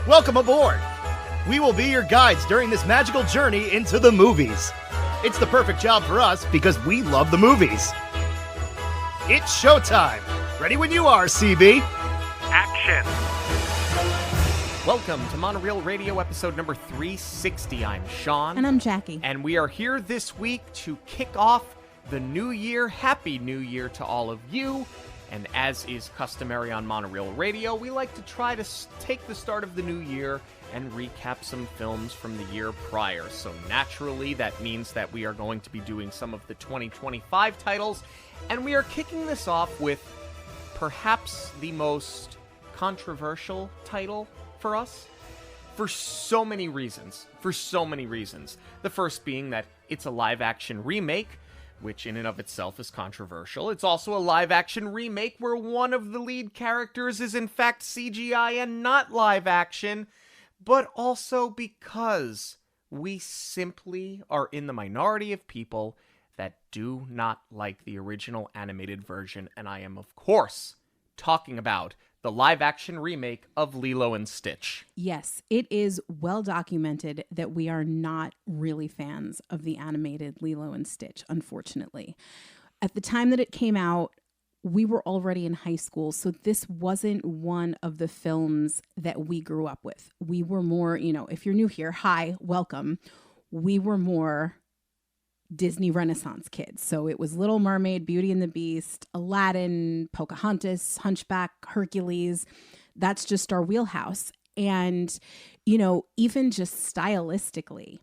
Welcome aboard! We will be your guides during this magical journey into the movies. It's the perfect job for us because we love the movies. It's showtime! Ready when you are, CB! Action! Welcome to Monoreel Radio episode number 360. I'm Sean. And I'm Jackie. And we are here this week to kick off the new year. Happy New Year to all of you. And as is customary on Monoreel Radio, we like to try to take the start of the new year and recap some films from the year prior. So naturally, that means that we are going to be doing some of the 2025 titles. And we are kicking this off with perhaps the most controversial title for us. For so many reasons. The first being that it's a live-action remake, which in and of itself is controversial. It's also a live-action remake where one of the lead characters is in fact CGI and not live-action, but also because we simply are in the minority of people that do not like the original animated version, and I am, of course, talking about the live-action remake of Lilo and Stitch. Yes, it is well documented that we are not really fans of the animated Lilo and Stitch, unfortunately. At the time that it came out, we were already in high school, so this wasn't one of the films that we grew up with. We were more, if you're new here, hi, welcome. We were more Disney Renaissance kids. So it was Little Mermaid, Beauty and the Beast, Aladdin, Pocahontas, Hunchback, Hercules. That's just our wheelhouse. And, even just stylistically,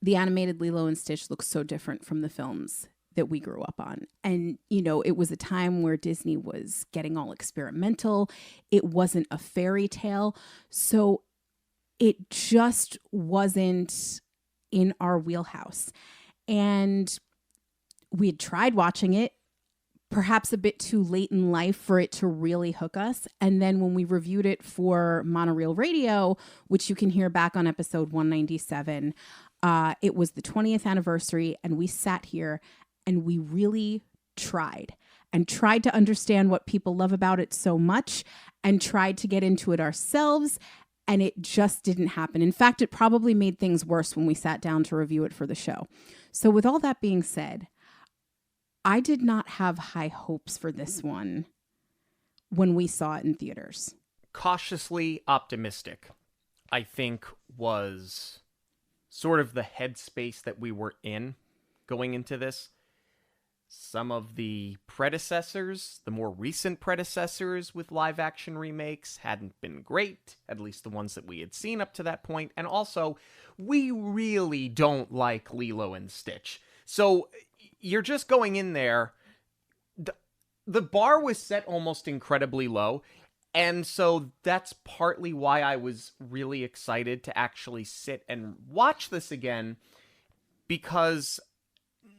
the animated Lilo and Stitch looks so different from the films that we grew up on. And, it was a time where Disney was getting all experimental. It wasn't a fairy tale. So it just wasn't in our wheelhouse. And we had tried watching it, perhaps a bit too late in life for it to really hook us. And then when we reviewed it for Monoreel Radio, which you can hear back on episode 197, it was the 20th anniversary, and we sat here and we really tried to understand what people love about it so much and tried to get into it ourselves. And it just didn't happen. In fact, it probably made things worse when we sat down to review it for the show. So with all that being said, I did not have high hopes for this one when we saw it in theaters. Cautiously optimistic, I think, was sort of the headspace that we were in going into this. Some of the predecessors, the more recent predecessors with live-action remakes hadn't been great, at least the ones that we had seen up to that point. And also, we really don't like Lilo and Stitch. So you're just going in there. The bar was set almost incredibly low. And so that's partly why I was really excited to actually sit and watch this again, because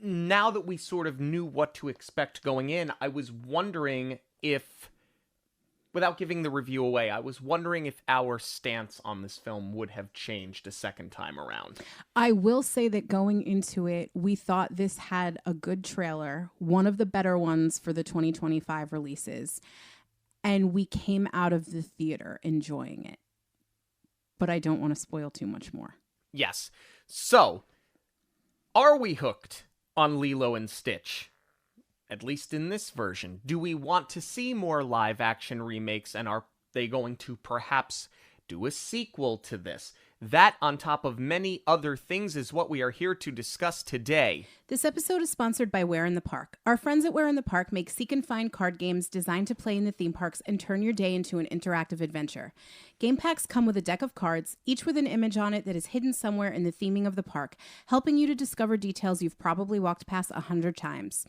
now that we sort of knew what to expect going in, I was wondering if, without giving the review away, I was wondering if our stance on this film would have changed a second time around. I will say that going into it, we thought this had a good trailer, one of the better ones for the 2025 releases, and we came out of the theater enjoying it. But I don't want to spoil too much more. Yes. So, are we hooked on Lilo and Stitch, at least in this version? Do we want to see more live-action remakes, and are they going to perhaps do a sequel to this? That, on top of many other things, is what we are here to discuss today. This episode is sponsored by Where in the Park. Our friends at Where in the Park make seek and find card games designed to play in the theme parks and turn your day into an interactive adventure. Game packs come with a deck of cards, each with an image on it that is hidden somewhere in the theming of the park, helping you to discover details you've probably walked past 100 times.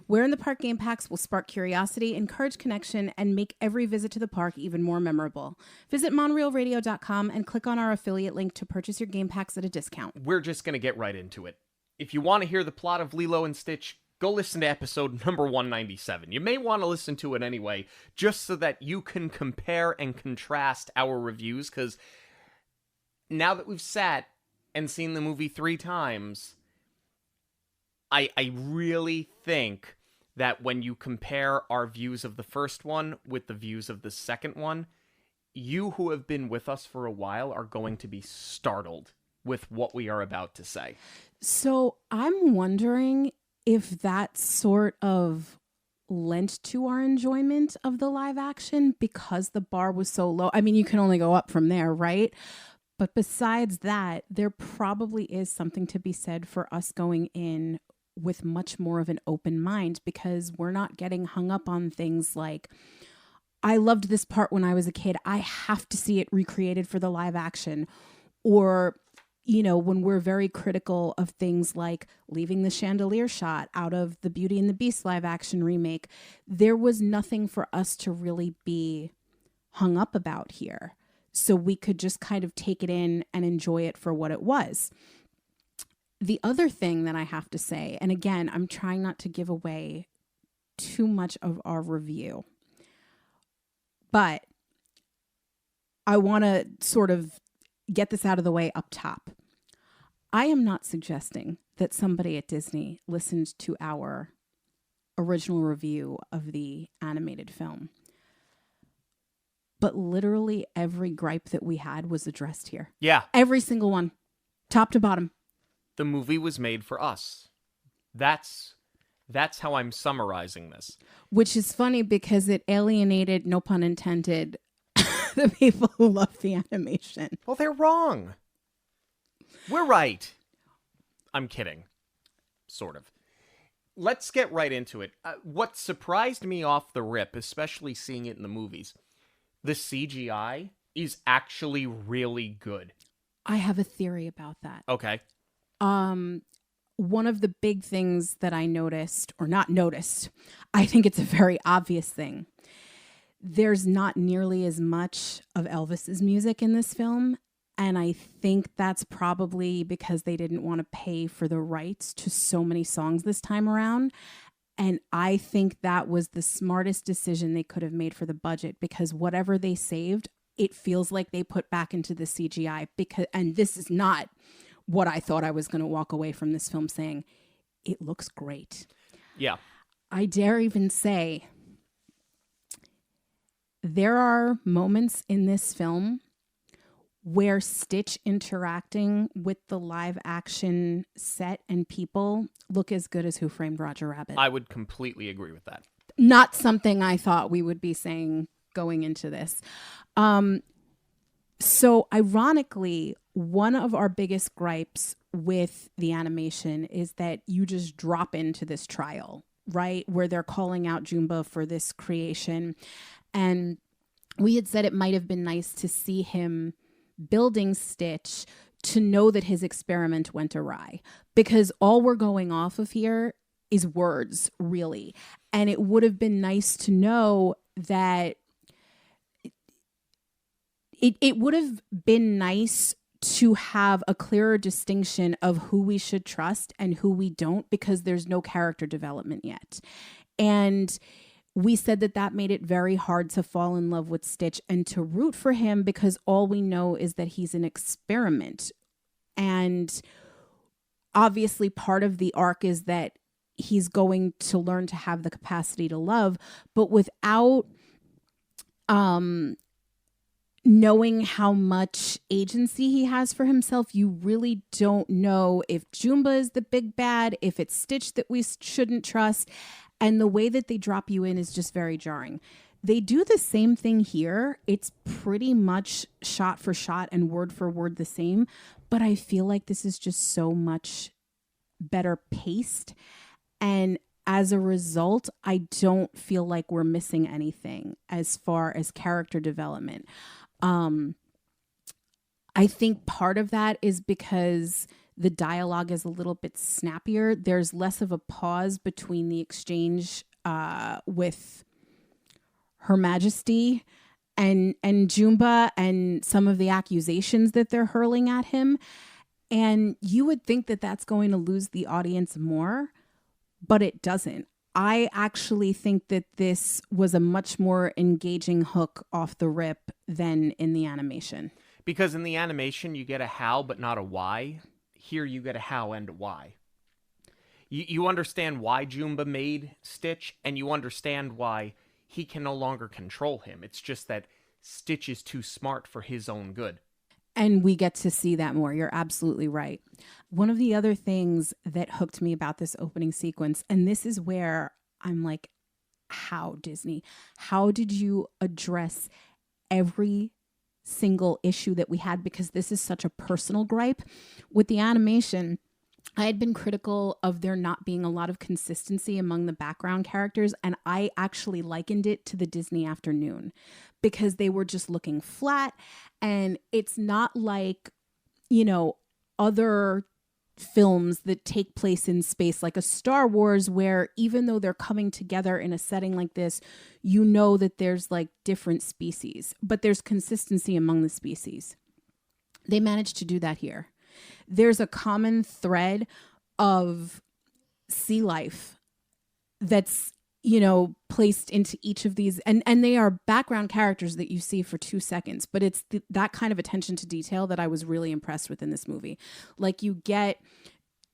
Where in the Park game packs will spark curiosity, encourage connection, and make every visit to the park even more memorable. Visit monoreelradio.com and click on our affiliate link to purchase your game packs at a discount. We're just going to get right into it. If you want to hear the plot of Lilo and Stitch, go listen to episode number 197. You may want to listen to it anyway, just so that you can compare and contrast our reviews, because now that we've sat and seen the movie 3 times, I really think that when you compare our views of the first one with the views of the second one, you who have been with us for a while are going to be startled with what we are about to say. So I'm wondering if that sort of lent to our enjoyment of the live action because the bar was so low. I mean, you can only go up from there, right? But besides that, there probably is something to be said for us going in with much more of an open mind because we're not getting hung up on things like, I loved this part when I was a kid. I have to see it recreated for the live action. Or, you know, when we're very critical of things like leaving the chandelier shot out of the Beauty and the Beast live action remake, there was nothing for us to really be hung up about here. So we could just kind of take it in and enjoy it for what it was. The other thing that I have to say, and again, I'm trying not to give away too much of our review, but I want to sort of get this out of the way up top. I am not suggesting that somebody at Disney listened to our original review of the animated film. But literally every gripe that we had was addressed here. Yeah. Every single one. Top to bottom. The movie was made for us. That's how I'm summarizing this. Which is funny because it alienated, no pun intended, the people who love the animation. Well, they're wrong. We're right. I'm kidding. Sort of. Let's get right into it. What surprised me off the rip, especially seeing it in the movies, the CGI is actually really good. I have a theory about that. Okay. One of the big things that I noticed, or not noticed, I think it's a very obvious thing. There's not nearly as much of Elvis's music in this film. And I think that's probably because they didn't want to pay for the rights to so many songs this time around. And I think that was the smartest decision they could have made for the budget because whatever they saved, it feels like they put back into the CGI. And this is not what I thought I was going to walk away from this film saying. It looks great. Yeah. I dare even say there are moments in this film where Stitch interacting with the live action set and people look as good as Who Framed Roger Rabbit. I would completely agree with that. Not something I thought we would be saying going into this. So ironically, one of our biggest gripes with the animation is that you just drop into this trial, right? Where they're calling out Jumba for this creation. And we had said it might have been nice to see him building Stitch to know that his experiment went awry, because all we're going off of here is words, really. And it would have been nice to know that it would have been nice to have a clearer distinction of who we should trust and who we don't, because there's no character development yet. And we said that made it very hard to fall in love with Stitch and to root for him because all we know is that he's an experiment. And obviously part of the arc is that he's going to learn to have the capacity to love, but without knowing how much agency he has for himself, you really don't know if Jumba is the big bad, if it's Stitch that we shouldn't trust. And the way that they drop you in is just very jarring. They do the same thing here. It's pretty much shot for shot and word for word the same. But I feel like this is just so much better paced. And as a result, I don't feel like we're missing anything as far as character development. I think part of that is because the dialogue is a little bit snappier. There's less of a pause between the exchange with Her Majesty and Jumba and some of the accusations that they're hurling at him. And you would think that that's going to lose the audience more, but it doesn't. I actually think that this was a much more engaging hook off the rip than in the animation. Because in the animation, you get a how, but not a why. Here you get a how and a why. You understand why Jumba made Stitch, and you understand why he can no longer control him. It's just that Stitch is too smart for his own good. And we get to see that more. You're absolutely right. One of the other things that hooked me about this opening sequence, and this is where I'm like, how, Disney? How did you address every single issue that we had? Because this is such a personal gripe with the animation. I had been critical of there not being a lot of consistency among the background characters, and I actually likened it to the Disney afternoon because they were just looking flat, and it's not like, other films that take place in space like a Star Wars, where even though they're coming together in a setting like this, that there's like different species, but there's consistency among the species. They managed to do that here. There's a common thread of sea life that's, placed into each of these. And they are background characters that you see for 2 seconds. But it's that kind of attention to detail that I was really impressed with in this movie. Like you get,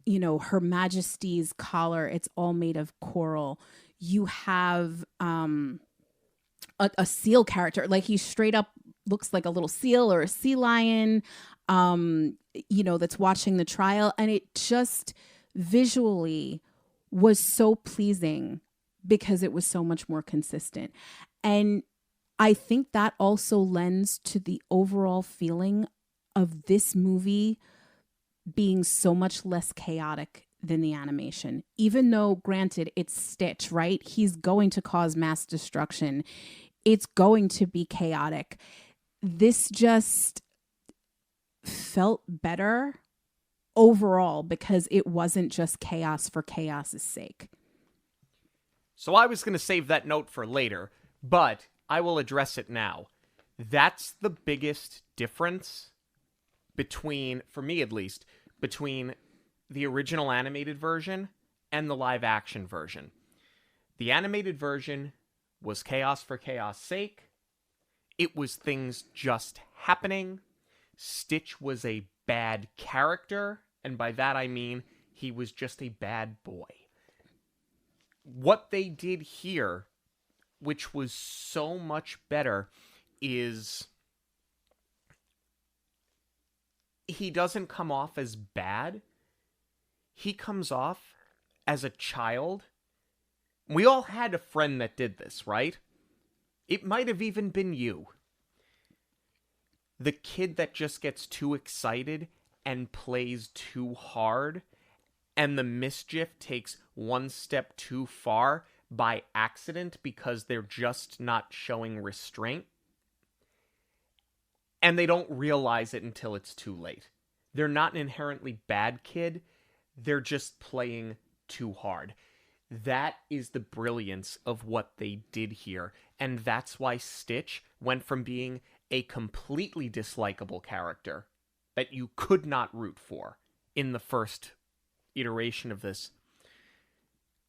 Her Majesty's collar. It's all made of coral. You have a seal character. Like he straight up looks like a little seal or a sea lion. That's watching the trial, and it just visually was so pleasing because it was so much more consistent. And I think that also lends to the overall feeling of this movie being so much less chaotic than the animation. Even though, granted, it's Stitch, right? He's going to cause mass destruction. It's going to be chaotic. This just felt better overall because it wasn't just chaos for chaos's sake. So I was going to save that note for later, but I will address it now. That's the biggest difference between, for me at least, between the original animated version and the live action version. The animated version was chaos for chaos' sake. It was things just happening. Stitch was a bad character, and by that I mean he was just a bad boy. What they did here, which was so much better, is he doesn't come off as bad. He comes off as a child. We all had a friend that did this, right? It might have even been you. The kid that just gets too excited and plays too hard, and the mischief takes one step too far by accident because they're just not showing restraint. And they don't realize it until it's too late. They're not an inherently bad kid. They're just playing too hard. That is the brilliance of what they did here. And that's why Stitch went from being a completely dislikable character that you could not root for in the first iteration of this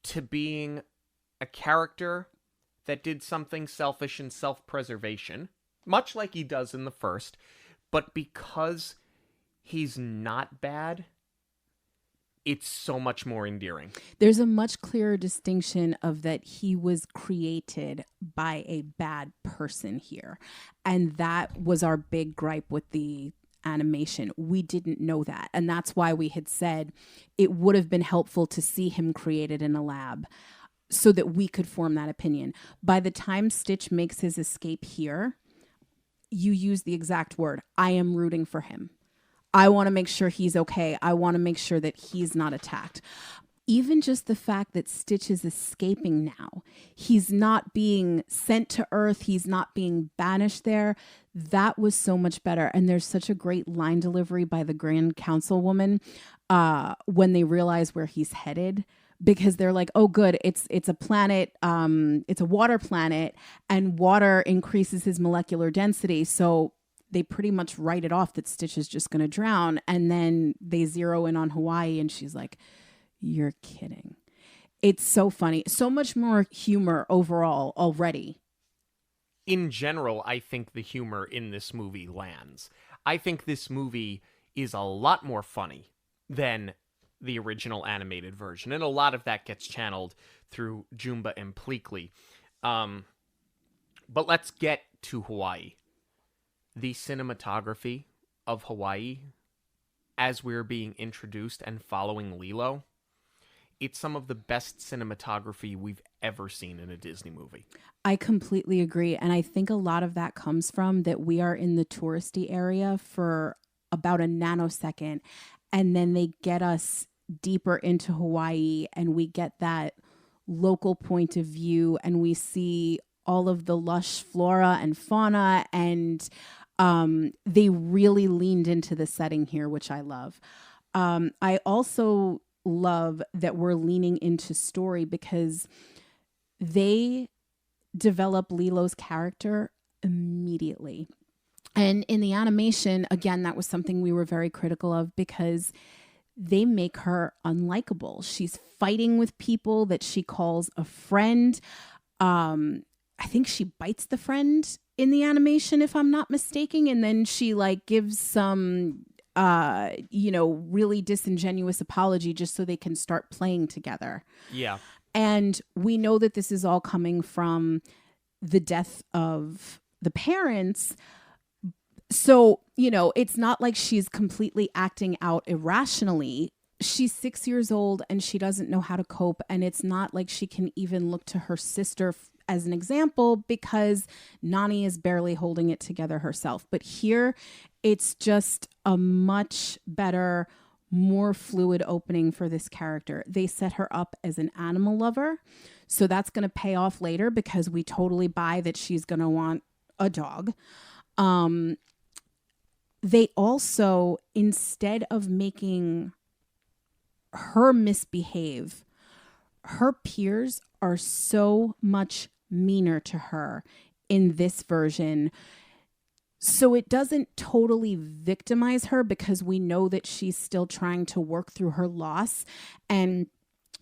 to being a character that did something selfish and self-preservation, much like he does in the first, but because he's not bad, it's so much more endearing. There's a much clearer distinction of that he was created by a bad person here. And that was our big gripe with the animation. We didn't know that. And that's why we had said it would have been helpful to see him created in a lab so that we could form that opinion. By the time Stitch makes his escape here, you use the exact word. I am rooting for him. I want to make sure he's okay. I want to make sure that he's not attacked. Even just the fact that Stitch is escaping now, he's not being sent to Earth, he's not being banished there, that was so much better. And there's such a great line delivery by the Grand Councilwoman when they realize where he's headed, because they're like, oh, good, it's a planet, it's a water planet, and water increases his molecular density. So they pretty much write it off that Stitch is just going to drown. And then they zero in on Hawaii, and she's like, you're kidding. It's so funny. So much more humor overall already. In general, I think the humor in this movie lands. I think this movie is a lot more funny than the original animated version, and a lot of that gets channeled through Jumba and Pleakley. But let's get to Hawaii. the cinematography of Hawaii as we're being introduced and following Lilo, it's some of the best cinematography we've ever seen in a Disney movie. I completely agree. And I think a lot of that comes from that we are in the touristy area for about a nanosecond. And then they get us deeper into Hawaii and we get that local point of view and we see all of the lush flora and fauna. And they really leaned into the setting here, which I love. I also love that we're leaning into story because they develop Lilo's character immediately. And in the animation, again, that was something we were very critical of because they make her unlikable. She's fighting with people that she calls a friend. I think she bites the friend in the animation, if I'm not mistaken. And then she like gives some, really disingenuous apology just so they can start playing together. Yeah. And we know that this is all coming from the death of the parents. So, it's not like she's completely acting out irrationally. She's 6 years old and she doesn't know how to cope. And it's not like she can even look to her sister as an example because Nani is barely holding it together herself. But here, it's just a much better, more fluid opening for this character. They set her up as an animal lover. So that's going to pay off later because we totally buy that she's going to want a dog. They also, instead of making her misbehave, her peers are so much meaner to her in this version. So it doesn't totally victimize her because we know that she's still trying to work through her loss and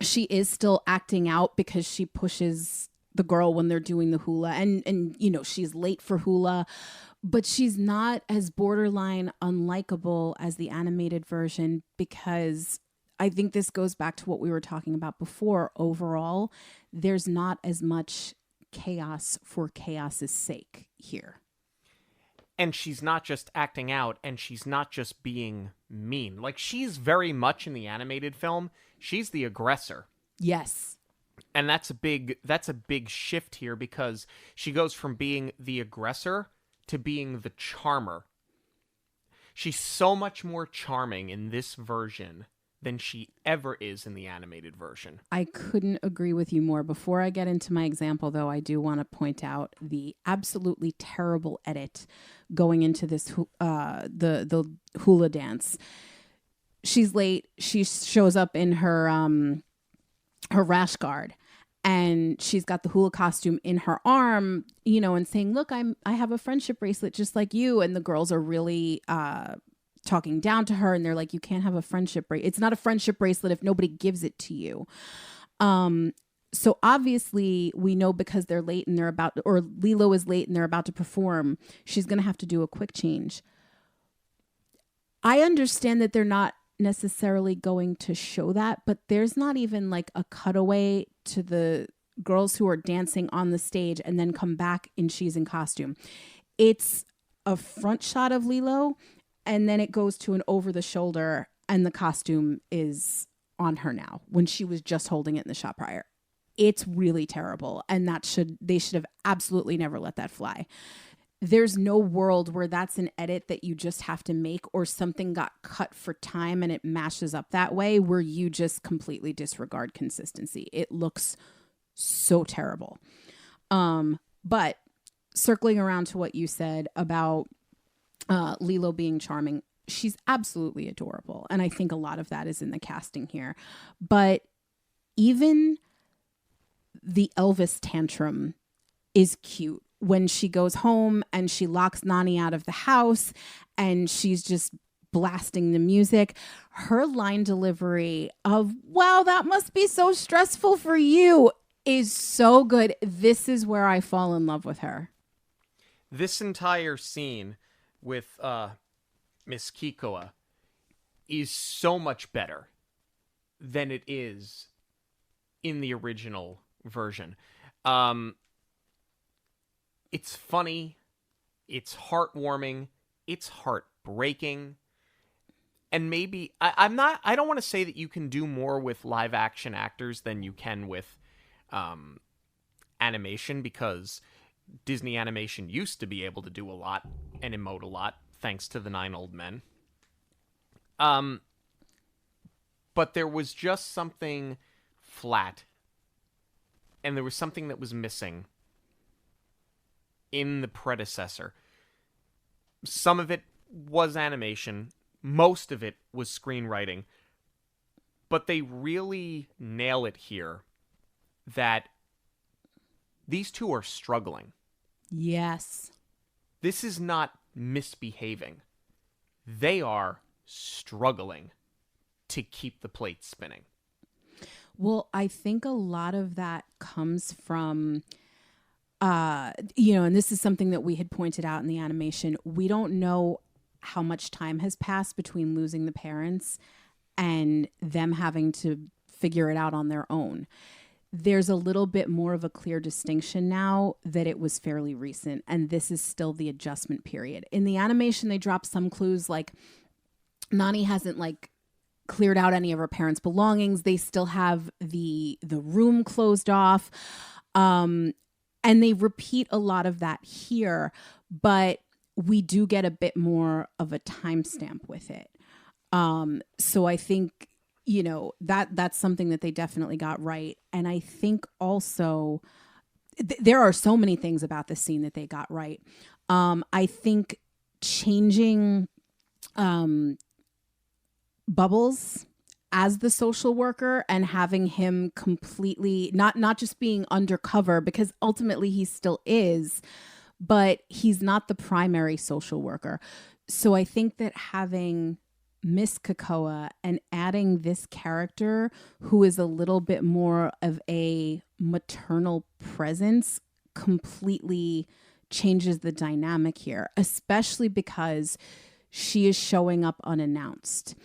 she is still acting out because she pushes the girl when they're doing the hula and she's late for hula, but she's not as borderline unlikable as the animated version because I think this goes back to what we were talking about before. Overall, there's not as much chaos for chaos's sake here. And she's not just acting out and she's not just being mean. Like, she's very much in the animated film. She's the aggressor. Yes. And that's a big shift here because she goes from being the aggressor to being the charmer. She's so much more charming in this version than she ever is in the animated version. I couldn't agree with you more. Before I get into my example, though, I do want to point out the absolutely terrible edit going into this the hula dance. She's late. She shows up in her rash guard, and she's got the hula costume in her arm, and saying, "Look, I have a friendship bracelet just like you." And the girls are really talking down to her, and they're like, "You can't have a friendship bracelet. It's not a friendship bracelet if nobody gives it to you." So obviously we know because they're late and Lilo is late and they're about to perform, she's going to have to do a quick change. I understand that they're not necessarily going to show that, but there's not even like a cutaway to the girls who are dancing on the stage and then come back and she's in costume. It's a front shot of Lilo and then it goes to an over the shoulder and the costume is on her now when she was just holding it in the shot prior. It's really terrible. And they should have absolutely never let that fly. There's no world where that's an edit that you just have to make or something got cut for time and it mashes up that way where you just completely disregard consistency. It looks so terrible. But circling around to what you said about Lilo being charming, she's absolutely adorable. And I think a lot of that is in the casting here. But even the Elvis tantrum is cute. When she goes home and she locks Nani out of the house and she's just blasting the music, her line delivery of, "Wow, that must be so stressful for you," is so good. This is where I fall in love with her. This entire scene with Miss Kikoa is so much better than it is in the original version. It's funny. It's heartwarming. It's heartbreaking. And maybe I don't want to say that you can do more with live action actors than you can with animation, because Disney animation used to be able to do a lot and emote a lot thanks to the 9 Old Men. But there was just something flat, and there was something that was missing in the predecessor. Some of it was animation. Most of it was screenwriting. But they really nail it here that these two are struggling. Yes. This is not misbehaving. They are struggling to keep the plate spinning. Well, I think a lot of that comes from, and this is something that we had pointed out in the animation. We don't know how much time has passed between losing the parents and them having to figure it out on their own. There's a little bit more of a clear distinction now that it was fairly recent, and this is still the adjustment period. In the animation, they drop some clues, like Nani hasn't cleared out any of her parents' belongings. They still have the room closed off. And they repeat a lot of that here, but we do get a bit more of a timestamp with it. So I think, that's something that they definitely got right. And I think also there are so many things about this scene that they got right. I think changing Bubbles as the social worker and having him completely not just being undercover, because ultimately he still is, but he's not the primary social worker. So I think that having Miss Kakoa and adding this character who is a little bit more of a maternal presence completely changes the dynamic here, especially because she is showing up unannounced.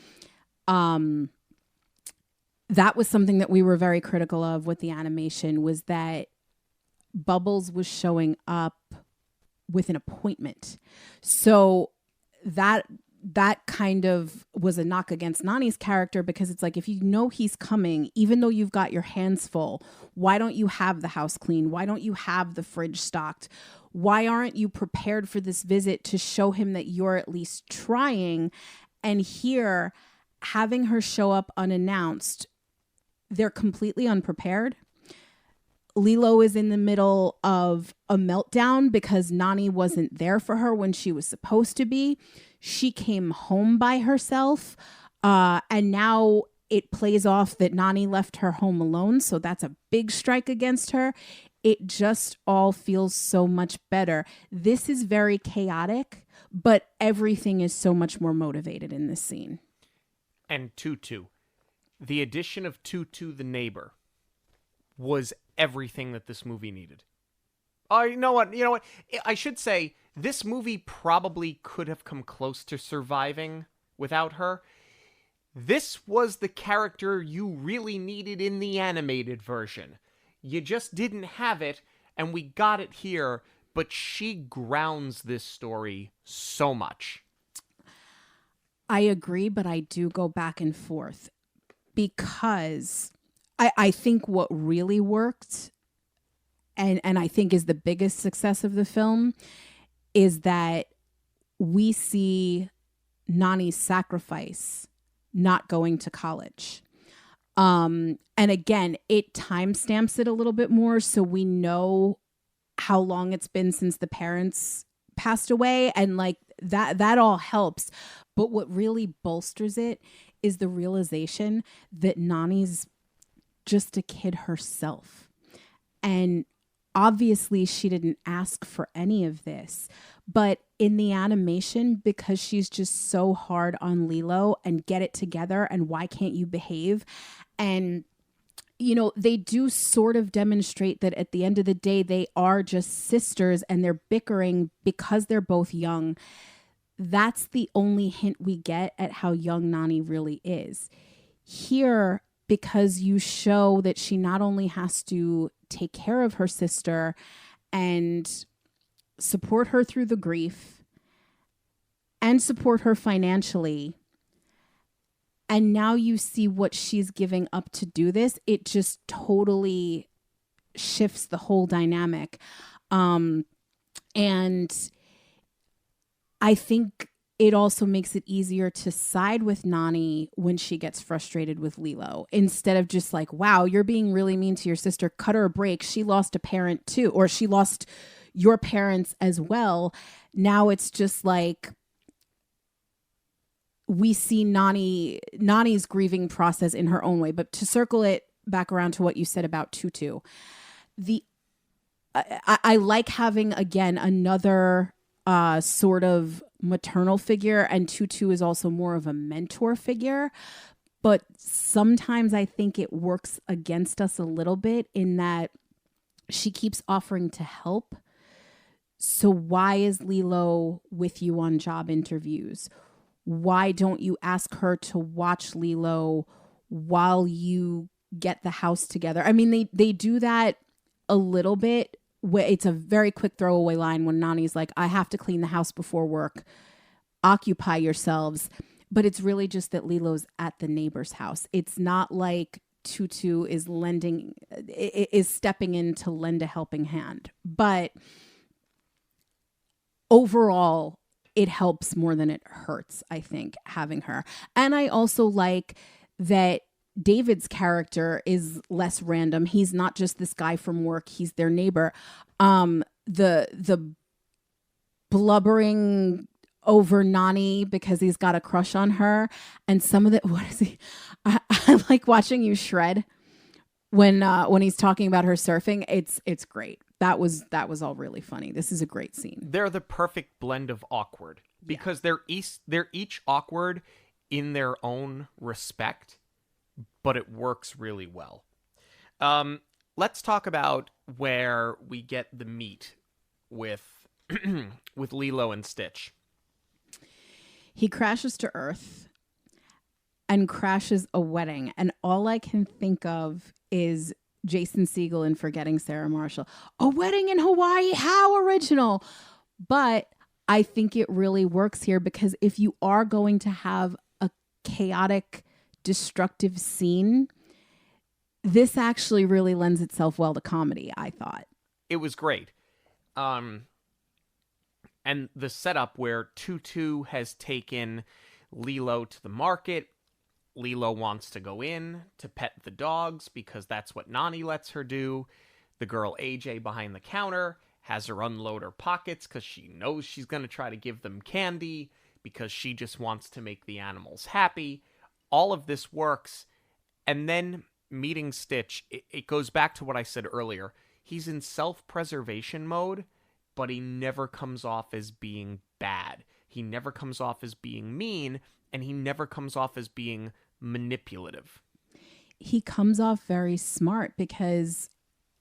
That was something that we were very critical of with the animation, was that Bubbles was showing up with an appointment. So that kind of was a knock against Nani's character, because it's like, if you know he's coming, even though you've got your hands full, why don't you have the house clean? Why don't you have the fridge stocked? Why aren't you prepared for this visit to show him that you're at least trying? And here, having her show up unannounced, they're completely unprepared. Lilo is in the middle of a meltdown because Nani wasn't there for her when she was supposed to be. She came home by herself, and now it plays off that Nani left her home alone, so that's a big strike against her. It just all feels so much better. This is very chaotic, but everything is so much more motivated in this scene. And Tutu. The addition of Tutu the neighbor was everything that this movie needed. Oh, you know what? I should say, this movie probably could have come close to surviving without her. This was the character you really needed in the animated version. You just didn't have it, and we got it here, but she grounds this story so much. I agree, but I do go back and forth, because I think what really worked, and I think is the biggest success of the film, is that we see Nani's sacrifice not going to college. And again, it timestamps it a little bit more, so we know how long it's been since the parents passed away, and that all helps. But what really bolsters it is the realization that Nani's just a kid herself. And obviously she didn't ask for any of this, but in the animation, because she's just so hard on Lilo and get it together and why can't you behave? And they do sort of demonstrate that at the end of the day, they are just sisters and they're bickering because they're both young. That's the only hint we get at how young Nani really is. Here, because you show that she not only has to take care of her sister and support her through the grief, and support her financially. And now you see what she's giving up to do this. It just totally shifts the whole dynamic. And I think it also makes it easier to side with Nani when she gets frustrated with Lilo, instead of just like, wow, you're being really mean to your sister. Cut her a break. She lost a parent too, or she lost your parents as well. Now it's just like, we see Nani's grieving process in her own way. But to circle it back around to what you said about Tutu, I like having, again, another sort of maternal figure, and Tutu is also more of a mentor figure. But sometimes I think it works against us a little bit in that she keeps offering to help. So why is Lilo with you on job interviews? Why don't you ask her to watch Lilo while you get the house together? I mean, they do that a little bit. It's a very quick throwaway line when Nani's like, I have to clean the house before work. Occupy yourselves. But it's really just that Lilo's at the neighbor's house. It's not like Tutu is stepping in to lend a helping hand. But overall, it helps more than it hurts, I think, having her. And I also like that David's character is less random. He's not just this guy from work. He's their neighbor. The blubbering over Nani because he's got a crush on her. And some of the, what is he? I like watching you shred when he's talking about her surfing. It's great. That was all really funny. This is a great scene. They're the perfect blend of awkward because they're each awkward in their own respect, but it works really well. Let's talk about where we get the meet with with Lilo and Stitch. He crashes to Earth and crashes a wedding, and all I can think of is Jason Segel in Forgetting Sarah Marshall. A wedding in Hawaii, how original. But I think it really works here because if you are going to have a chaotic, destructive scene, this actually really lends itself well to comedy, I thought. It was great. And the setup where Tutu has taken Lilo to the market. Lilo wants to go in to pet the dogs because that's what Nani lets her do. The girl AJ behind the counter has her unload her pockets because she knows she's going to try to give them candy because she just wants to make the animals happy. All of this works. And then meeting Stitch, it goes back to what I said earlier. He's in self-preservation mode, but he never comes off as being bad. He never comes off as being mean, and he never comes off as being manipulative. He comes off very smart because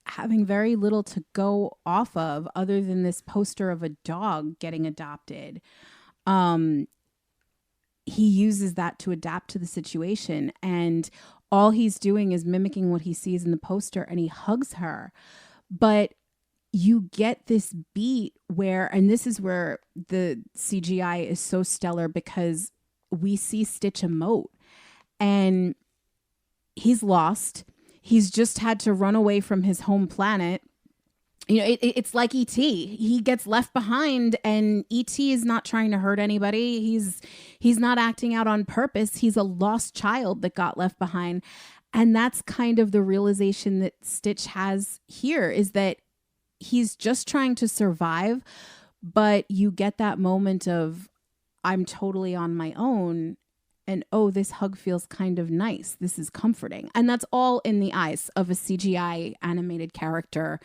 having very little to go off of other than this poster of a dog getting adopted, he uses that to adapt to the situation. And all he's doing is mimicking what he sees in the poster, and he hugs her. But you get this beat where, and this is where the CGI is so stellar because we see Stitch emote and he's lost. He's just had to run away from his home planet. You know, it's like E.T. He gets left behind and E.T. is not trying to hurt anybody. He's not acting out on purpose. He's a lost child that got left behind. And that's kind of the realization that Stitch has here, is that he's just trying to survive, but you get that moment of, I'm totally on my own, and oh, this hug feels kind of nice. This is comforting. And that's all in the eyes of a CGI animated character.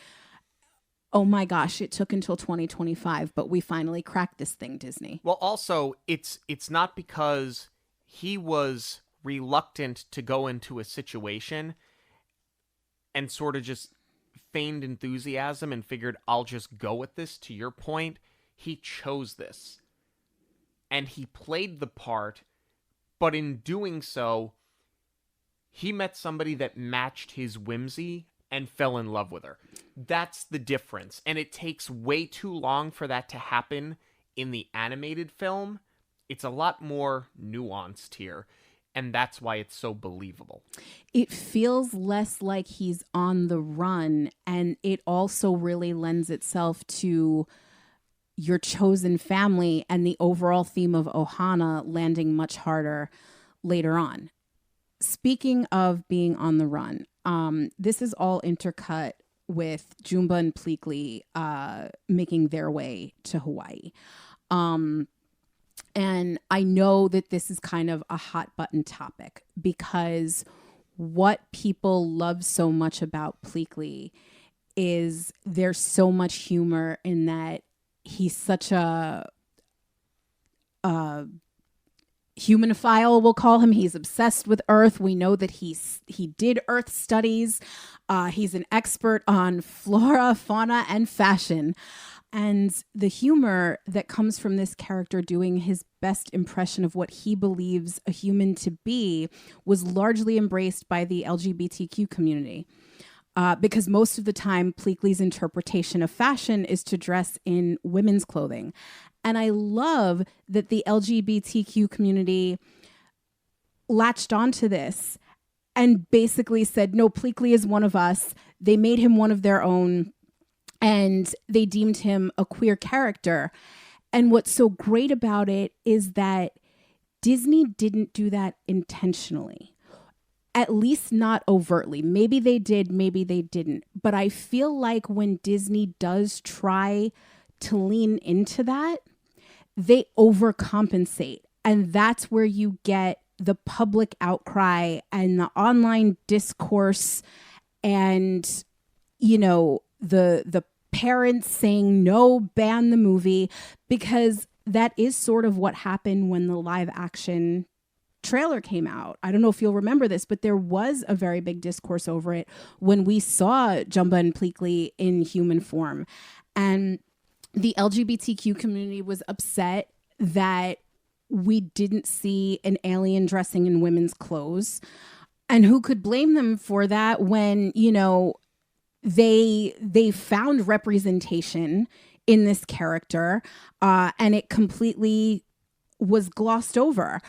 Oh my gosh, it took until 2025, but we finally cracked this thing, Disney. Well, also, it's not because he was reluctant to go into a situation and sort of just feigned enthusiasm and figured, I'll just go with this. To your point, he chose this. And he played the part, but in doing so, he met somebody that matched his whimsy and fell in love with her. That's the difference. And it takes way too long for that to happen in the animated film. It's a lot more nuanced here. And that's why it's so believable. It feels less like he's on the run. And it also really lends itself to your chosen family and the overall theme of Ohana landing much harder later on. Speaking of being on the run, this is all intercut with Jumba and Pleakley making their way to Hawaii. And I know that this is kind of a hot button topic because what people love so much about Pleakley is there's so much humor in that he's such a humanophile, we'll call him. He's obsessed with Earth. We know that he did Earth studies. He's an expert on flora, fauna, and fashion. And the humor that comes from this character doing his best impression of what he believes a human to be was largely embraced by the LGBTQ community. Because most of the time, Pleakley's interpretation of fashion is to dress in women's clothing. And I love that the LGBTQ community latched onto this and basically said, no, Pleakley is one of us. They made him one of their own. And they deemed him a queer character. And what's so great about it is that Disney didn't do that intentionally, at least not overtly. Maybe they did, maybe they didn't. But I feel like when Disney does try to lean into that, they overcompensate. And that's where you get the public outcry and the online discourse and, you know, the parents saying no, ban the movie, because that is sort of what happened when the live action trailer came out. I don't know if you'll remember this, but there was a very big discourse over it when we saw Jumba and Pleakley in human form. And the LGBTQ community was upset that we didn't see an alien dressing in women's clothes. And who could blame them for that when, you know, they found representation in this character and it completely was glossed over.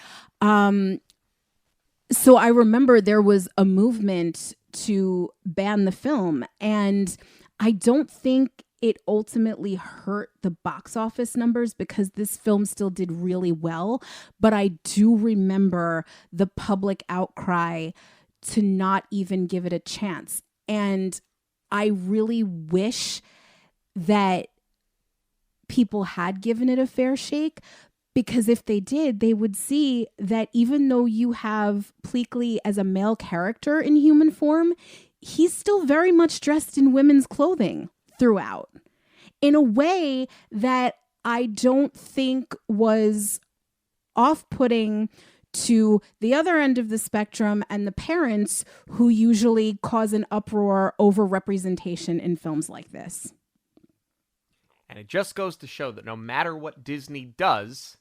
So I remember there was a movement to ban the film, and I don't think it ultimately hurt the box office numbers because this film still did really well. But I do remember the public outcry to not even give it a chance. And I really wish that people had given it a fair shake, because if they did, they would see that even though you have Pleakley as a male character in human form, he's still very much dressed in women's clothing throughout in a way that I don't think was off-putting to the other end of the spectrum and the parents who usually cause an uproar over representation in films like this. And it just goes to show that no matter what Disney does,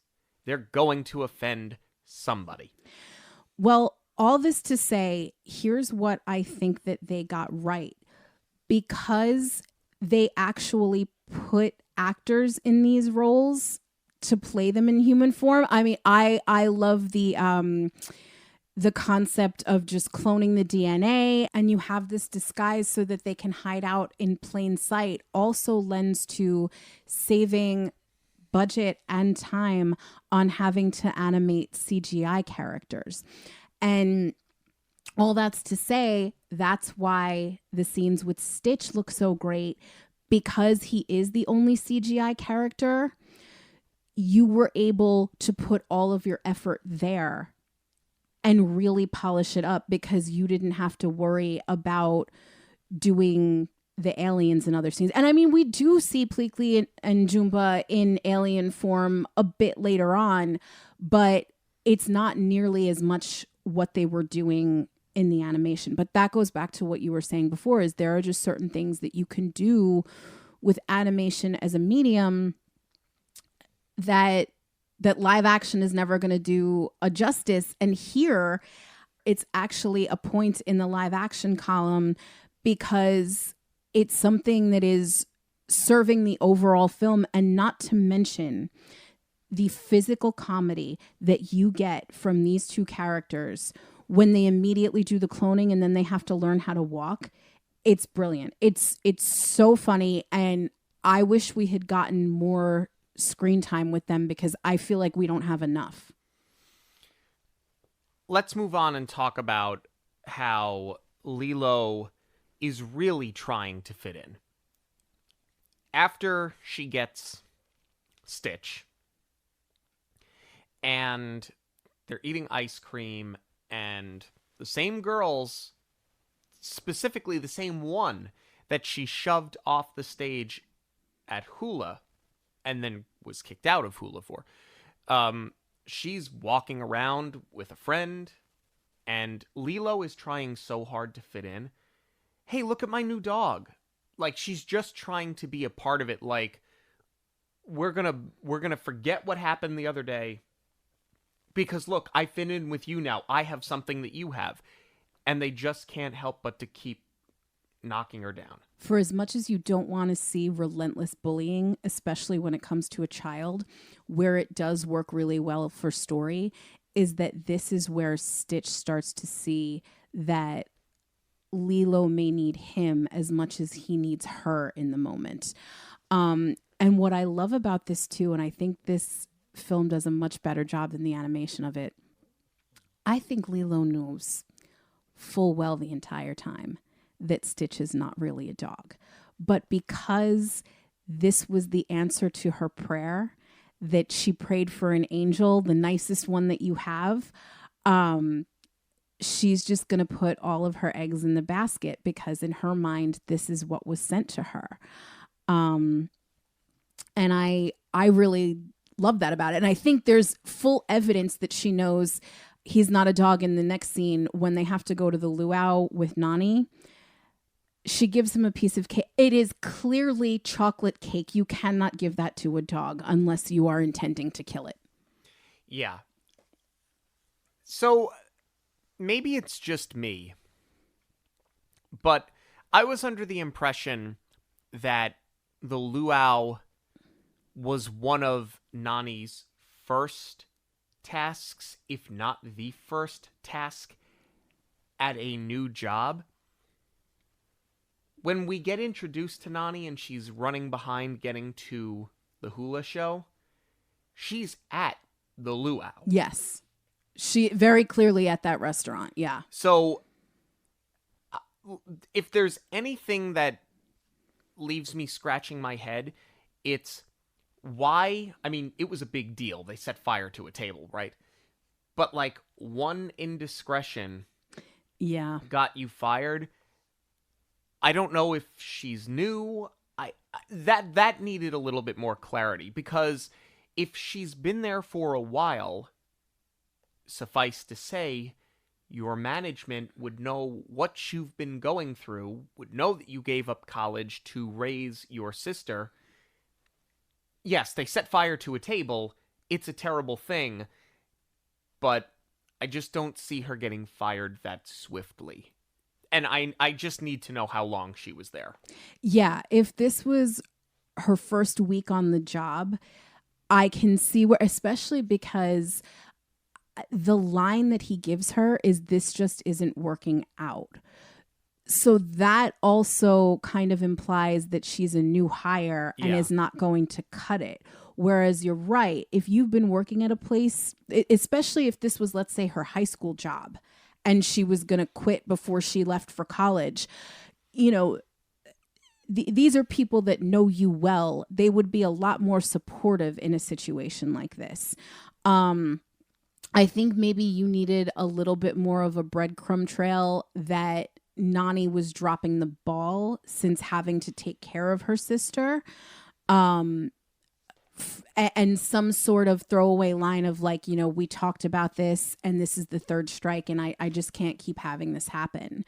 they're going to offend somebody. Well, all this to say, here's what I think that they got right. Because they actually put actors in these roles to play them in human form. I mean, I love the concept of just cloning the DNA, and you have this disguise so that they can hide out in plain sight also lends to saving budget and time on having to animate CGI characters. And all that's to say, that's why the scenes with Stitch look so great, because he is the only CGI character. You were able to put all of your effort there and really polish it up because you didn't have to worry about doing the aliens and other scenes. And I mean, we do see Pleakley and Jumba in alien form a bit later on, but it's not nearly as much what they were doing in the animation. But that goes back to what you were saying before, is there are just certain things that you can do with animation as a medium that live action is never going to do a justice. And here it's actually a point in the live action column because it's something that is serving the overall film, and not to mention the physical comedy that you get from these two characters when they immediately do the cloning and then they have to learn how to walk. It's brilliant. It's so funny, and I wish we had gotten more screen time with them because I feel like we don't have enough. Let's move on and talk about how Lilo is really trying to fit in. After she gets Stitch, and they're eating ice cream, and the same girls, specifically the same one that she shoved off the stage at Hula and then was kicked out of Hula for, she's walking around with a friend, and Lilo is trying so hard to fit in. Hey, look at my new dog. Like, she's just trying to be a part of it. Like, we're gonna forget what happened the other day because, look, I fit in with you now. I have something that you have. And they just can't help but to keep knocking her down. For as much as you don't want to see relentless bullying, especially when it comes to a child, where it does work really well for story is that this is where Stitch starts to see that Lilo may need him as much as he needs her in the moment. And what I love about this too, and I think this film does a much better job than the animation of it, I think Lilo knows full well the entire time that Stitch is not really a dog. But because this was the answer to her prayer, that she prayed for an angel, the nicest one that you have, she's just going to put all of her eggs in the basket because in her mind, this is what was sent to her. And I really love that about it. And I think there's full evidence that she knows he's not a dog in the next scene when they have to go to the luau with Nani. She gives him a piece of cake. It is clearly chocolate cake. You cannot give that to a dog unless you are intending to kill it. Yeah. So maybe it's just me, but I was under the impression that the luau was one of Nani's first tasks, if not the first task at a new job. When we get introduced to Nani and she's running behind getting to the hula show, she's at the luau. Yes. She very clearly at that restaurant. Yeah. So if there's anything that leaves me scratching my head, it's why, I mean, it was a big deal. They set fire to a table, right? But like one indiscretion got you fired. I don't know if she's new. That needed a little bit more clarity, because if she's been there for a while, suffice to say, your management would know what you've been going through, would know that you gave up college to raise your sister. Yes, they set fire to a table. It's a terrible thing. But I just don't see her getting fired that swiftly. And I just need to know how long she was there. Yeah, if this was her first week on the job, I can see where, especially because the line that he gives her is, "This just isn't working out." So that also kind of implies that she's a new hire and is not going to cut it. Whereas you're right, if you've been working at a place, especially if this was, let's say, her high school job, and she was going to quit before she left for college, you know, these are people that know you well. They would be a lot more supportive in a situation like this. I think maybe you needed a little bit more of a breadcrumb trail that Nani was dropping the ball since having to take care of her sister. And some sort of throwaway line of like, you know, we talked about this and this is the third strike and I just can't keep having this happen.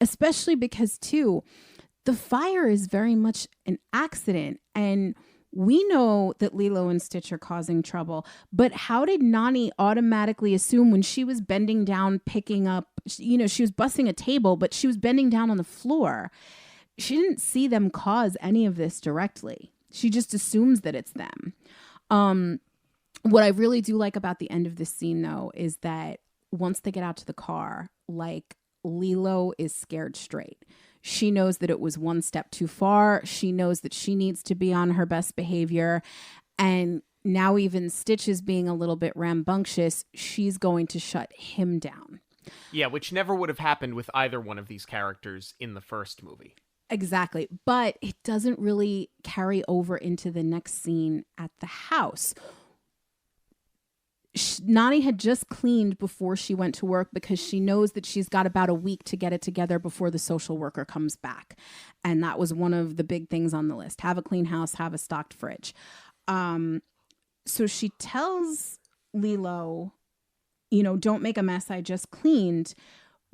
Especially because, too, the fire is very much an accident. And we know that Lilo and Stitch are causing trouble. But how did Nani automatically assume when she was bending down picking up she was busting a table, but she was bending down on the floor. She didn't see them cause any of this directly. She just assumes that it's them. What I really do like about the end of this scene, though, is that once they get out to the car, like, Lilo is scared straight. She knows that it was one step too far. She knows that she needs to be on her best behavior. And now even Stitch is being a little bit rambunctious. She's going to shut him down. Yeah, which never would have happened with either one of these characters in the first movie. Exactly. But it doesn't really carry over into the next scene at the house. Nani had just cleaned before she went to work because she knows that she's got about a week to get it together before the social worker comes back. And that was one of the big things on the list. Have a clean house, have a stocked fridge. So she tells Lilo, don't make a mess. I just cleaned.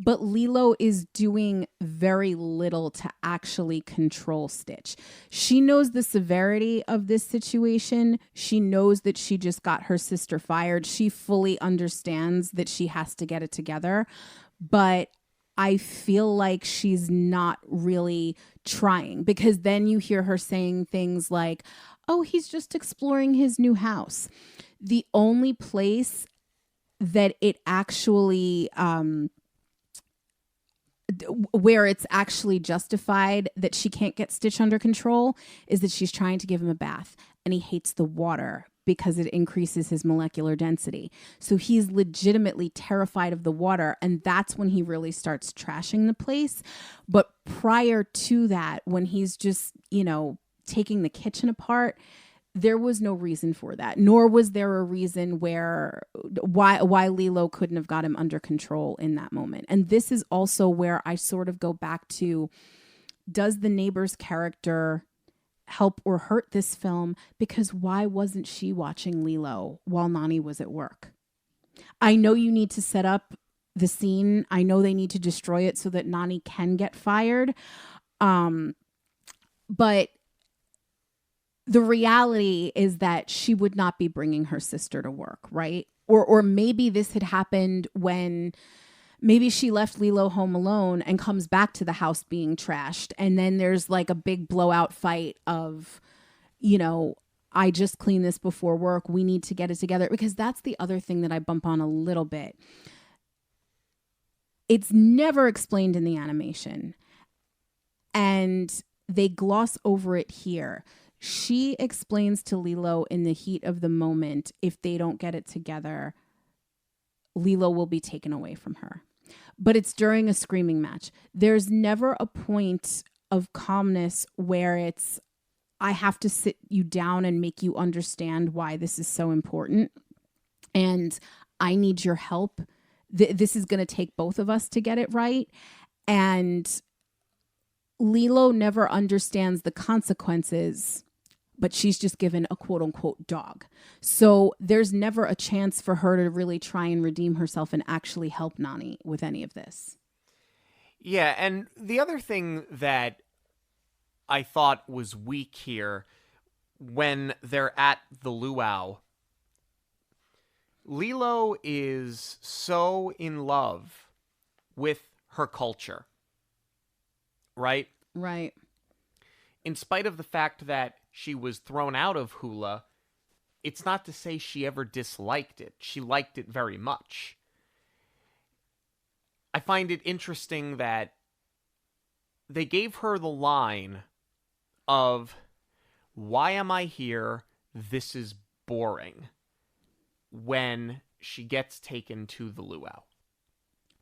But Lilo is doing very little to actually control Stitch. She knows the severity of this situation. She knows that she just got her sister fired. She fully understands that she has to get it together. But I feel like she's not really trying, because then you hear her saying things like, oh, he's just exploring his new house. The only place that it actually... where it's actually justified that she can't get Stitch under control is that she's trying to give him a bath and he hates the water because it increases his molecular density. So he's legitimately terrified of the water, and that's when he really starts trashing the place. But prior to that, when he's just, taking the kitchen apart, there was no reason for that, nor was there a reason why Lilo couldn't have got him under control in that moment. And this is also where I sort of go back to, does the neighbor's character help or hurt this film? Because why wasn't she watching Lilo while Nani was at work? I know you need to set up the scene. I know they need to destroy it so that Nani can get fired. But the reality is that she would not be bringing her sister to work, right? Or maybe this had happened when maybe she left Lilo home alone and comes back to the house being trashed. And then there's like a big blowout fight of, I just cleaned this before work. We need to get it together. Because that's the other thing that I bump on a little bit. It's never explained in the animation. And they gloss over it here. She explains to Lilo in the heat of the moment, if they don't get it together, Lilo will be taken away from her. But it's during a screaming match. There's never a point of calmness where it's, I have to sit you down and make you understand why this is so important. And I need your help. This is going to take both of us to get it right. And Lilo never understands the consequences, but she's just given a quote unquote dog. So there's never a chance for her to really try and redeem herself and actually help Nani with any of this. Yeah, and the other thing that I thought was weak here, when they're at the luau, Lilo is so in love with her culture, right? Right. In spite of the fact that she was thrown out of hula, it's not to say she ever disliked it. She liked it very much. I find it interesting that they gave her the line of, why am I here? This is boring, when she gets taken to the luau.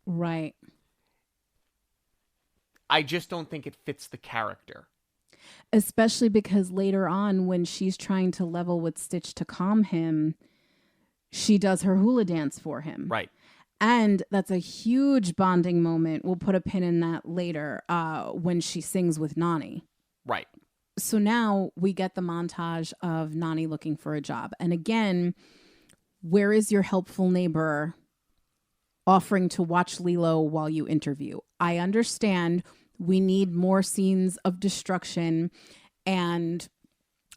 Right. I just don't think it fits the character. Especially because later on, when she's trying to level with Stitch to calm him, she does her hula dance for him. Right. And that's a huge bonding moment. We'll put a pin in that later when she sings with Nani. Right. So now we get the montage of Nani looking for a job. And again, where is your helpful neighbor offering to watch Lilo while you interview? I understand we need more scenes of destruction and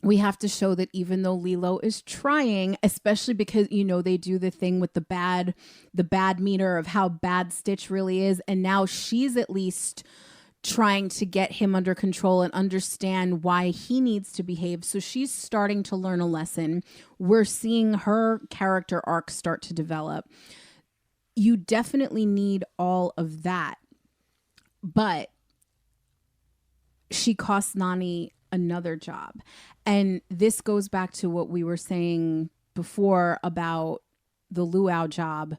we have to show that even though Lilo is trying, especially because, they do the thing with the bad meter of how bad Stitch really is. And now she's at least trying to get him under control and understand why he needs to behave. So she's starting to learn a lesson. We're seeing her character arc start to develop. You definitely need all of that. But she costs Nani another job. And this goes back to what we were saying before about the luau job.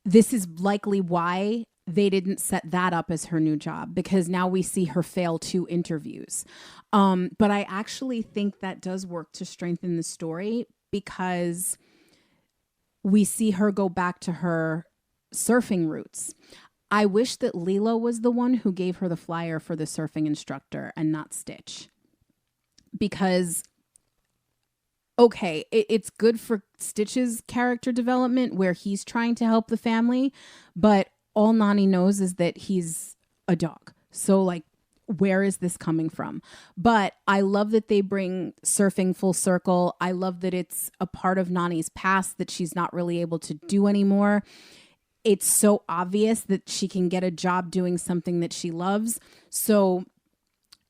This is likely why they didn't set that up as her new job, because now we see her fail 2 interviews. But I actually think that does work to strengthen the story, because we see her go back to her surfing roots. I wish that Lilo was the one who gave her the flyer for the surfing instructor and not Stitch. Because, okay, it's good for Stitch's character development where he's trying to help the family, but all Nani knows is that he's a dog. So, like, where is this coming from? But I love that they bring surfing full circle. I love that it's a part of Nani's past that she's not really able to do anymore. It's so obvious that she can get a job doing something that she loves. So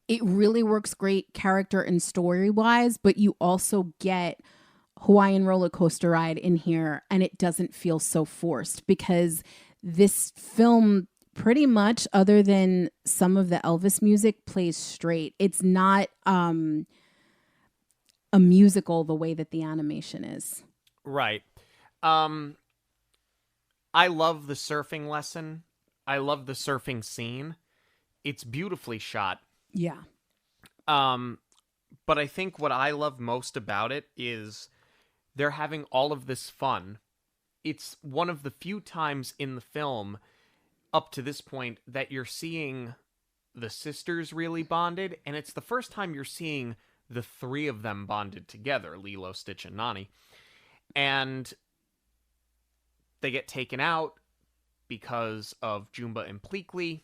it really works great character and story-wise, but you also get Hawaiian roller coaster ride in here, and it doesn't feel so forced, because this film pretty much, other than some of the Elvis music, plays straight. It's not a musical the way that the animation is. Right. I love the surfing lesson. I love the surfing scene. It's beautifully shot. Yeah. But I think what I love most about it is they're having all of this fun. It's one of the few times in the film up to this point that you're seeing the sisters really bonded, and it's the first time you're seeing the 3 of them bonded together, Lilo, Stitch, and Nani. And they get taken out because of Jumba and Pleakley.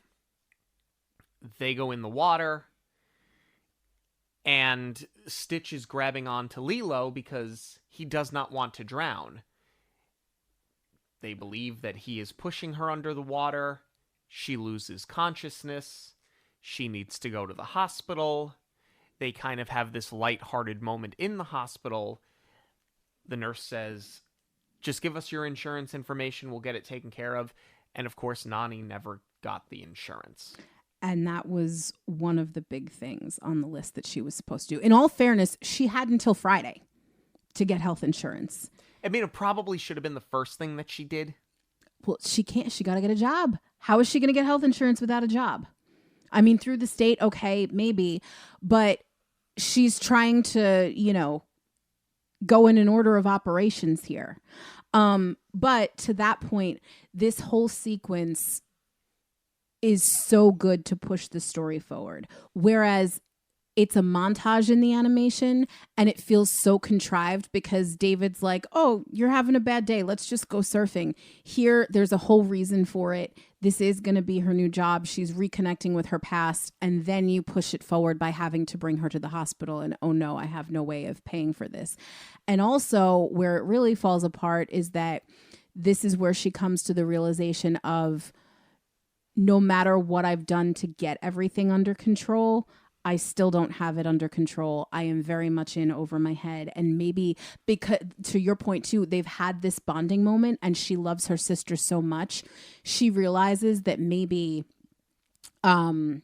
They go in the water, and Stitch is grabbing onto Lilo because he does not want to drown. They believe that he is pushing her under the water. She loses consciousness. She needs to go to the hospital. They kind of have this lighthearted moment in the hospital. The nurse says, just give us your insurance information. We'll get it taken care of. And of course, Nani never got the insurance. And that was one of the big things on the list that she was supposed to do. In all fairness, she had until Friday to get health insurance. I mean, it probably should have been the first thing that she did. Well, she can't. She got to get a job. How is she going to get health insurance without a job? I mean, through the state, okay, maybe. But she's trying to, go in an order of operations here. But to that point, this whole sequence is so good to push the story forward. Whereas it's a montage in the animation and it feels so contrived because David's like, oh, you're having a bad day. Let's just go surfing. Here, there's a whole reason for it. This is going to be her new job. She's reconnecting with her past. And then you push it forward by having to bring her to the hospital. And, oh no, I have no way of paying for this. And also where it really falls apart is that this is where she comes to the realization of no matter what I've done to get everything under control, I still don't have it under control. I am very much in over my head. And maybe because, to your point too, they've had this bonding moment and she loves her sister so much. She realizes that maybe her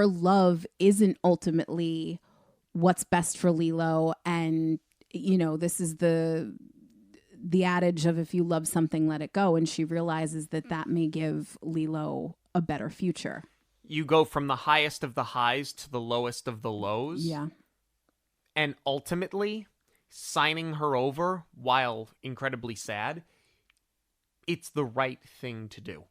love isn't ultimately what's best for Lilo. And, this is the adage of if you love something, let it go. And she realizes that may give Lilo a better future. You go from the highest of the highs to the lowest of the lows. Yeah. And ultimately, signing her over, while incredibly sad, it's the right thing to do.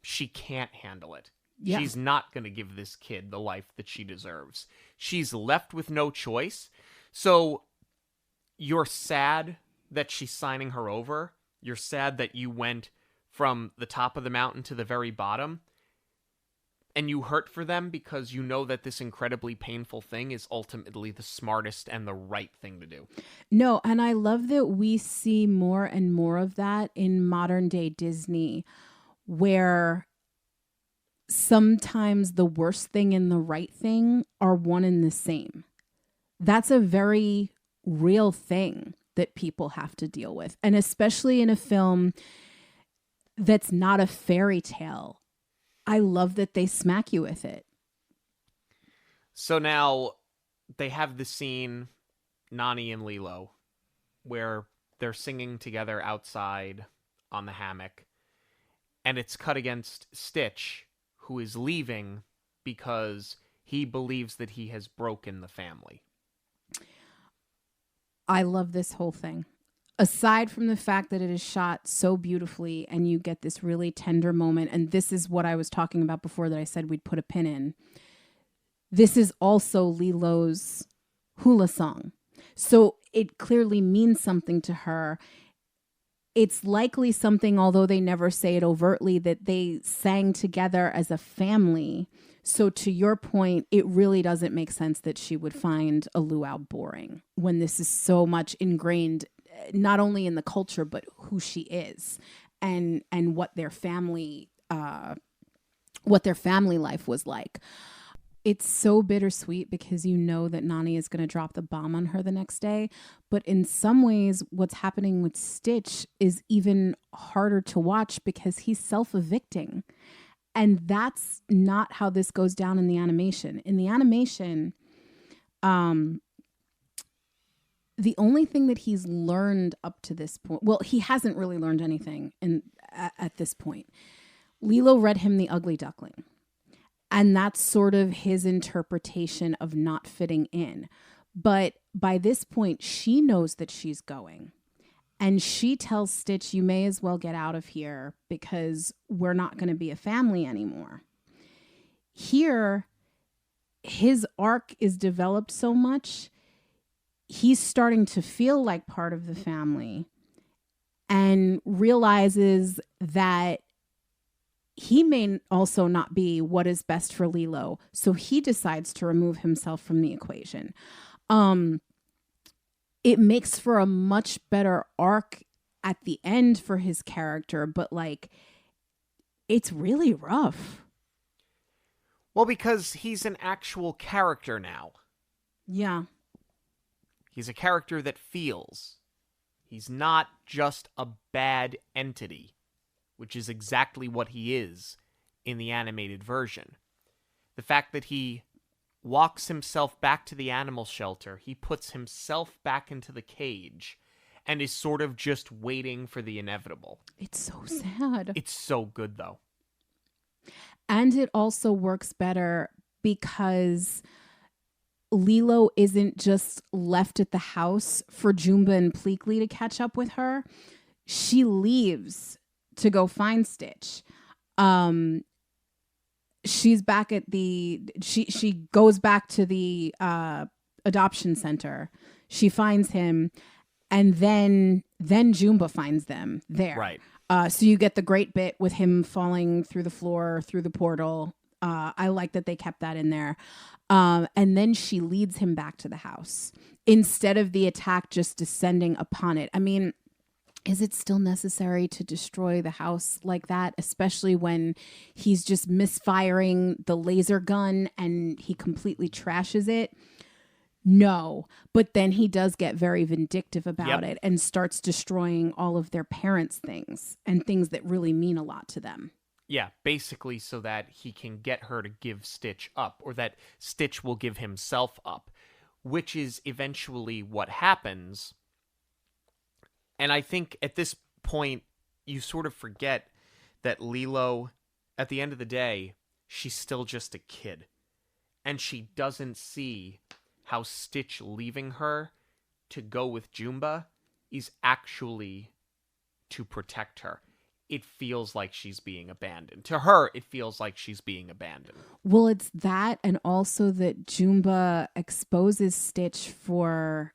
She can't handle it. Yeah. She's not going to give this kid the life that she deserves. She's left with no choice. So you're sad that she's signing her over. You're sad that you went from the top of the mountain to the very bottom. and you hurt for them because you know that this incredibly painful thing is ultimately the smartest and the right thing to do. No, and I love that we see more and more of that in modern day Disney, where sometimes the worst thing and the right thing are one and the same. That's a very real thing that people have to deal with. And especially in a film that's not a fairy tale, I love that they smack you with it. So now they have the scene, Nani and Lilo, where they're singing together outside on the hammock. And it's cut against Stitch, who is leaving because he believes that he has broken the family. I love this whole thing. Aside from the fact that it is shot so beautifully and you get this really tender moment, and this is what I was talking about before that I said we'd put a pin in. This is also Lilo's hula song. So it clearly means something to her. It's likely something, although they never say it overtly, that they sang together as a family. So to your point, it really doesn't make sense that she would find a luau boring when this is so much ingrained, not only in the culture, but who she is and what their family life was like. It's so bittersweet because you know that Nani is going to drop the bomb on her the next day. But in some ways, what's happening with Stitch is even harder to watch because he's self-evicting. And that's not how this goes down in the animation. In the animation, the only thing that he's learned up to this point, well, he hasn't really learned anything at this point. Lilo read him The Ugly Duckling. And that's sort of his interpretation of not fitting in. But by this point, she knows that she's going. And she tells Stitch, you may as well get out of here because we're not going to be a family anymore. Here, his arc is developed so much, he's starting to feel like part of the family and realizes that he may also not be what is best for Lilo. So he decides to remove himself from the equation. It makes for a much better arc at the end for his character, but like, it's really rough. Well, because he's an actual character now. Yeah. He's a character that feels. He's not just a bad entity, which is exactly what he is in the animated version. The fact that he walks himself back to the animal shelter, he puts himself back into the cage, and is sort of just waiting for the inevitable. It's so sad. It's so good, though. And it also works better because Lilo isn't just left at the house for Jumba and Pleakley to catch up with her. She leaves to go find Stitch. She's back at she goes back to the adoption center. She finds him, and then Jumba finds them there. Right. So you get the great bit with him falling through the floor, through the portal. I like that they kept that in there. And then she leads him back to the house instead of the attack just descending upon it. I mean, is it still necessary to destroy the house like that, especially when he's just misfiring the laser gun and he completely trashes it? No, but then he does get very vindictive about it and starts destroying all of their parents' things and things that really mean a lot to them. Yeah, basically so that he can get her to give Stitch up, or that Stitch will give himself up, which is eventually what happens. And I think at this point, you sort of forget that Lilo, at the end of the day, she's still just a kid. And she doesn't see how Stitch leaving her to go with Jumba is actually to protect her. It feels like she's being abandoned. To her, it feels like she's being abandoned. Well, it's that, and also that Jumba exposes Stitch for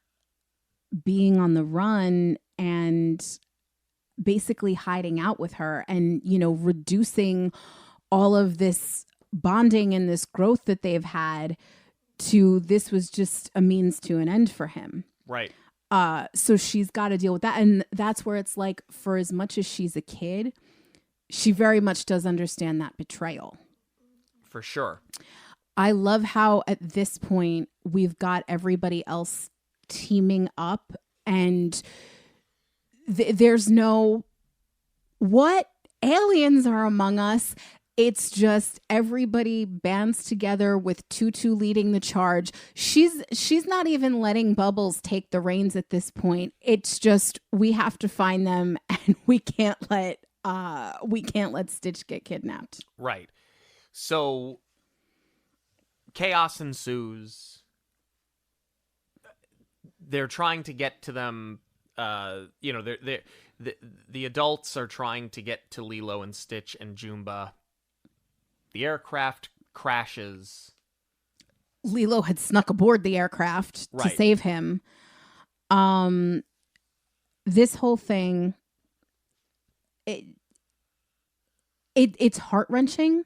being on the run and basically hiding out with her and, you know, reducing all of this bonding and this growth that they've had to this was just a means to an end for him. Right. So she's got to deal with that. And that's where it's like, for as much as she's a kid, she very much does understand that betrayal. For sure. I love how at this point we've got everybody else teaming up and there's no, what? Aliens are among us. It's just everybody bands together with Tutu leading the charge. She's not even letting Bubbles take the reins at this point. It's just we have to find them, and we can't let Stitch get kidnapped. Right. So chaos ensues. They're trying to get to them. The adults are trying to get to Lilo and Stitch and Jumba. The aircraft crashes. Lilo had snuck aboard the aircraft to save him. This whole thing, it's heart-wrenching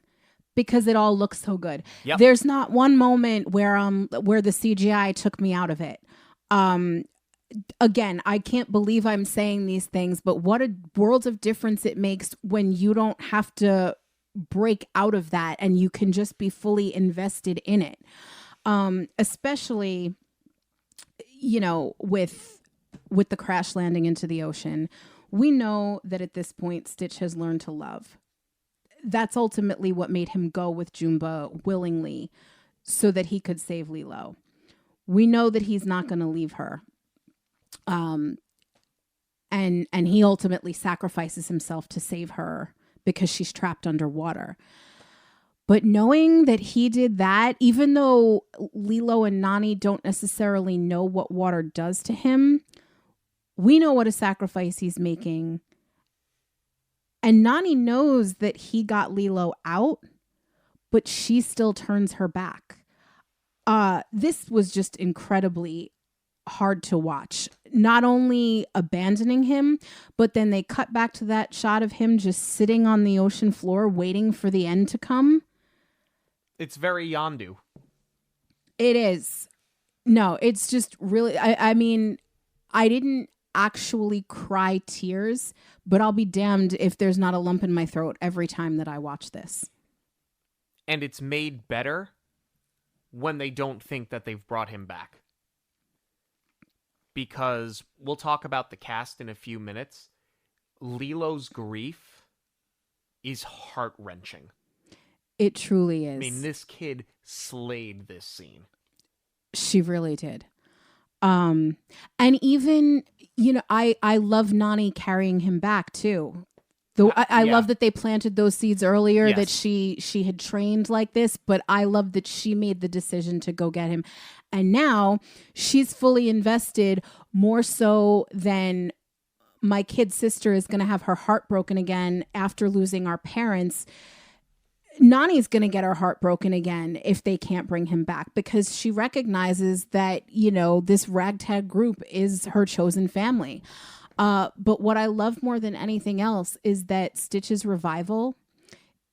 because it all looks so good. Yep. There's not one moment where the CGI took me out of it. Again, I can't believe I'm saying these things, but what a world of difference it makes when you don't have to break out of that and you can just be fully invested in it. Especially, with the crash landing into the ocean. We know that at this point, Stitch has learned to love. That's ultimately what made him go with Jumba willingly so that he could save Lilo. We know that he's not going to leave her. And he ultimately sacrifices himself to save her because she's trapped underwater. But knowing that he did that, even though Lilo and Nani don't necessarily know what water does to him, we know what a sacrifice he's making. And Nani knows that he got Lilo out, but she still turns her back. This was just incredibly hard to watch. Not only abandoning him, but then they cut back to that shot of him just sitting on the ocean floor waiting for the end to come. It's very Yondu. It is. No, it's just really, I mean, I didn't actually cry tears, but I'll be damned if there's not a lump in my throat every time that I watch this. And it's made better when they don't think that they've brought him back. Because we'll talk about the cast in a few minutes. Lilo's grief is heart-wrenching. It truly is. I mean, this kid slayed this scene. She really did. And even, I love Nani carrying him back too. Though I love that they planted those seeds earlier, that she had trained like this, but I love that she made the decision to go get him. And now she's fully invested, more so than my kid sister is going to have her heart broken again after losing our parents. Nani's going to get her heart broken again if they can't bring him back, because she recognizes that, this ragtag group is her chosen family. But what I love more than anything else is that Stitch's revival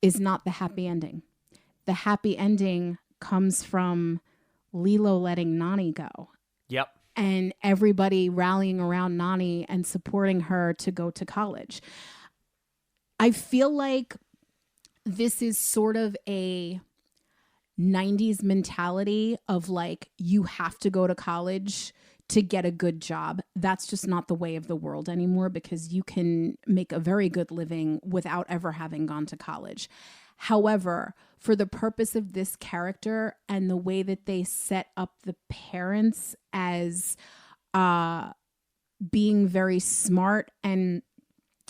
is not the happy ending. The happy ending comes from Lilo letting Nani go. Yep. And everybody rallying around Nani and supporting her to go to college. I feel like this is sort of a 90s mentality of like, you have to go to college to get a good job. That's just not the way of the world anymore, because you can make a very good living without ever having gone to college. However, for the purpose of this character and the way that they set up the parents as being very smart, and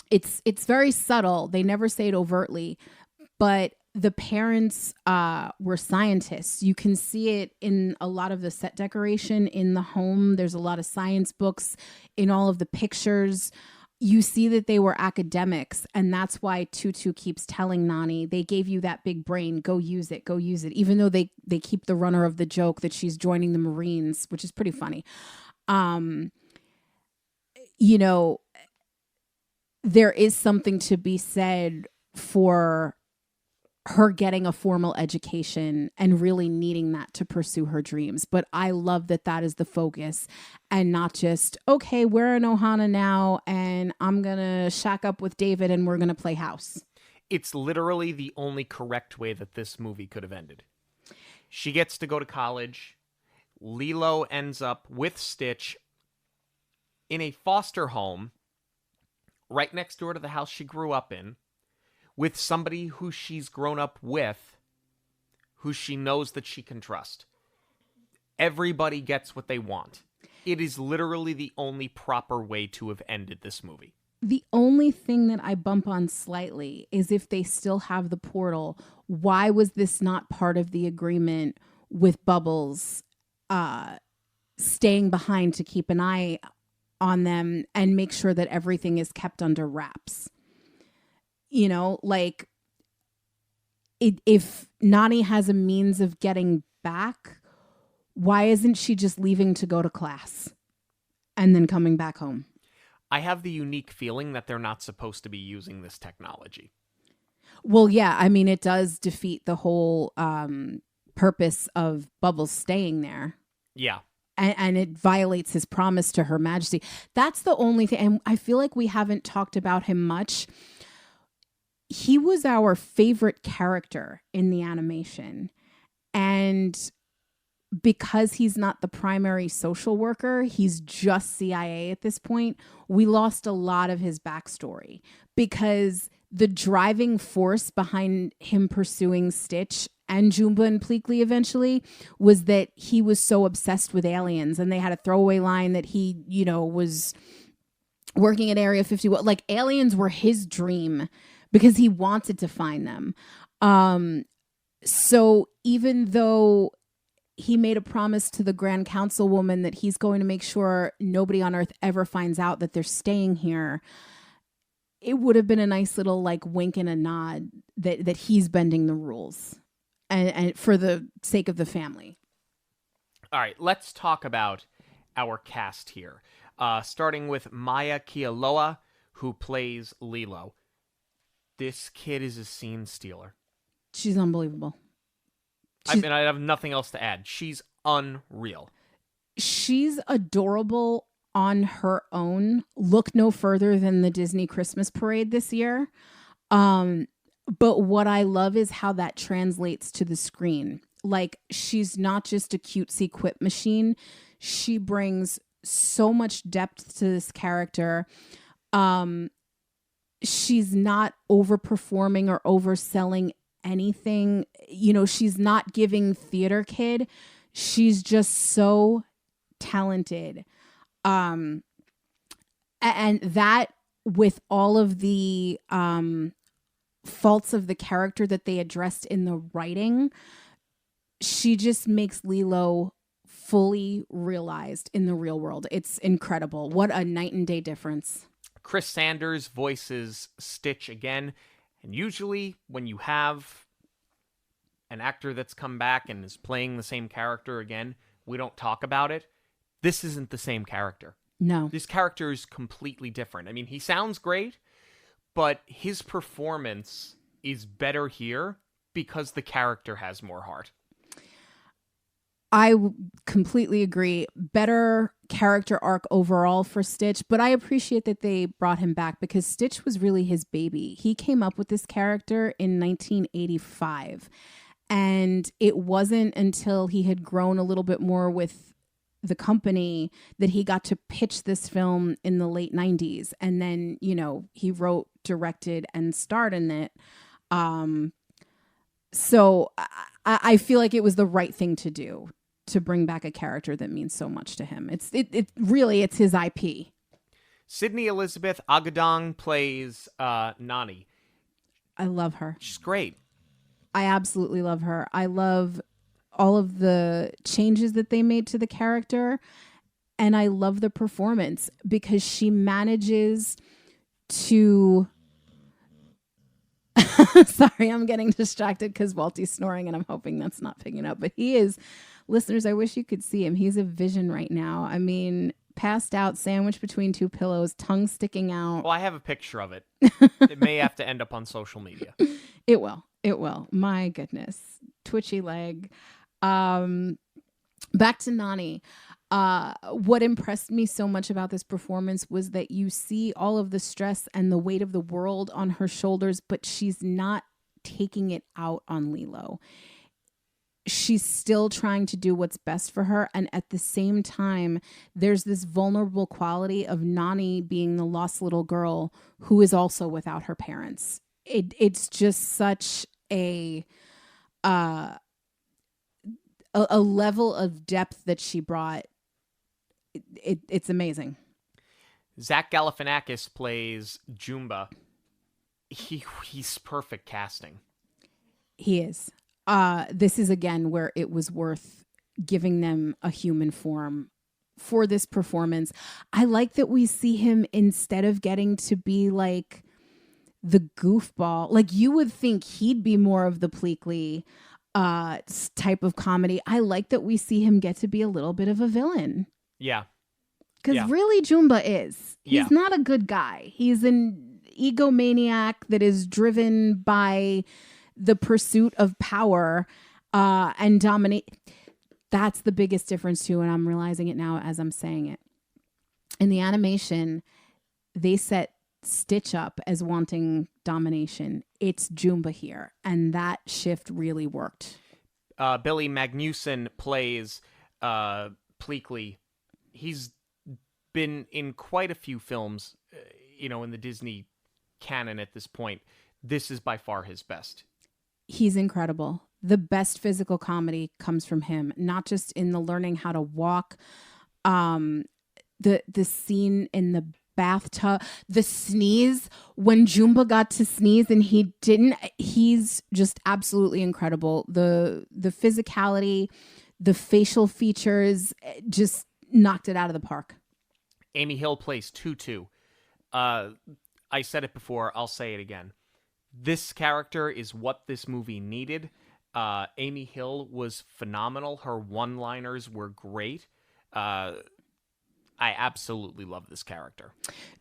it's very subtle. They never say it overtly, but the parents were scientists. You can see it in a lot of the set decoration in the home. There's a lot of science books in all of the pictures. You see that they were academics, and that's why Tutu keeps telling Nani, they gave you that big brain, go use it, even though they keep the runner of the joke that she's joining the Marines, which is pretty funny. There is something to be said for her getting a formal education and really needing that to pursue her dreams. But I love that that is the focus and not just, okay, we're in Ohana now and I'm going to shack up with David and we're going to play house. It's literally the only correct way that this movie could have ended. She gets to go to college. Lilo ends up with Stitch in a foster home right next door to the house she grew up in, with somebody who she's grown up with, who she knows that she can trust. Everybody gets what they want. It is literally the only proper way to have ended this movie. The only thing that I bump on slightly is if they still have the portal, why was this not part of the agreement with Bubbles staying behind to keep an eye on them and make sure that everything is kept under wraps? You know, like if Nani has a means of getting back, why isn't she just leaving to go to class and then coming back home? I have the unique feeling that they're not supposed to be using this technology. Well, yeah, I mean, it does defeat the whole purpose of Bubbles staying there. Yeah. And it violates his promise to Her Majesty. That's the only thing. And I feel like we haven't talked about him much. He was our favorite character in the animation. And because he's not the primary social worker, he's just CIA at this point, we lost a lot of his backstory. Because the driving force behind him pursuing Stitch and Jumba and Pleakley eventually was that he was so obsessed with aliens. And they had a throwaway line that he, you know, was working at Area 51. Like, aliens were his dream because he wanted to find them. So even though he made a promise to the Grand Councilwoman that he's going to make sure nobody on Earth ever finds out that they're staying here, it would have been a nice little like wink and a nod that he's bending the rules and for the sake of the family. All right, let's talk about our cast here. Starting with Maya Kealoha, who plays Lilo. This kid is a scene stealer. She's unbelievable. I mean, I have nothing else to add. She's unreal. She's adorable on her own. Look no further than the Disney Christmas Parade this year. But what I love is how that translates to the screen. Like, she's not just a cutesy quip machine. She brings so much depth to this character. She's not overperforming or overselling anything. You know, she's not giving theater kid. She's just so talented. And that, with all of the faults of the character that they addressed in the writing, she just makes Lilo fully realized in the real world. It's incredible. What a night and day difference. Chris Sanders voices Stitch again. And usually when you have an actor that's come back and is playing the same character again, we don't talk about it. This isn't the same character. No. This character is completely different. I mean, he sounds great, but his performance is better here because the character has more heart. I completely agree. Better character arc overall for Stitch, but I appreciate that they brought him back because Stitch was really his baby. He came up with this character in 1985, and it wasn't until he had grown a little bit more with the company that he got to pitch this film in the late 90s. And then, you know, he wrote, directed, and starred in it. So I feel like it was the right thing to do, to bring back a character that means so much to him. It's his IP. Sydney Elizabeth Agadong plays Nani. I love her. She's great. I absolutely love her. I love all of the changes that they made to the character, and I love the performance because she manages to... Sorry, I'm getting distracted because Walty's snoring and I'm hoping that's not picking up. But he is, listeners, I wish you could see him. He's a vision right now. I mean, passed out, sandwiched between two pillows, tongue sticking out. Well, I have a picture of it. It may have to end up on social media. It will. It will. My goodness. Twitchy leg. Back to Nani. What impressed me so much about this performance was that you see all of the stress and the weight of the world on her shoulders, but she's not taking it out on Lilo. She's still trying to do what's best for her. And at the same time, there's this vulnerable quality of Nani being the lost little girl who is also without her parents. It's just such a level of depth that she brought. It's amazing. Zach Galifianakis plays Jumba. He's perfect casting. He is. This is again where it was worth giving them a human form for this performance. I like that we see him, instead of getting to be like the goofball, like you would think he'd be more of the Pleakley type of comedy. I like that we see him get to be a little bit of a villain. Yeah. Because really Jumba is. He's not a good guy. He's an egomaniac that is driven by the pursuit of power and dominate. That's the biggest difference too, and I'm realizing it now as I'm saying it. In the animation, they set Stitch up as wanting domination. It's Jumba here, and that shift really worked. Billy Magnuson plays Pleakley. He's been in quite a few films, in the Disney canon at this point. This is by far his best. He's incredible. The best physical comedy comes from him, not just in the learning how to walk, the scene in the bathtub, the sneeze, when Jumba got to sneeze and he didn't. He's just absolutely incredible. The physicality, the facial features, just knocked it out of the park. Amy Hill plays Tutu. I said it before, I'll say it again. This character is what this movie needed. Amy Hill was phenomenal. Her one-liners were great. I absolutely love this character.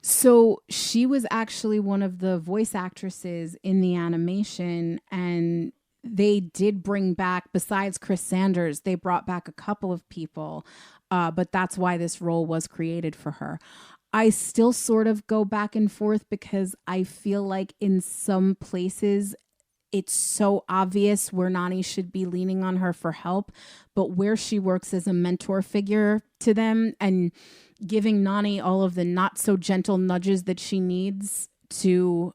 So she was actually one of the voice actresses in the animation, and they did bring back, besides Chris Sanders, they brought back a couple of people, but that's why this role was created for her. I still sort of go back and forth because I feel like in some places it's so obvious where Nani should be leaning on her for help, but where she works as a mentor figure to them and giving Nani all of the not so gentle nudges that she needs to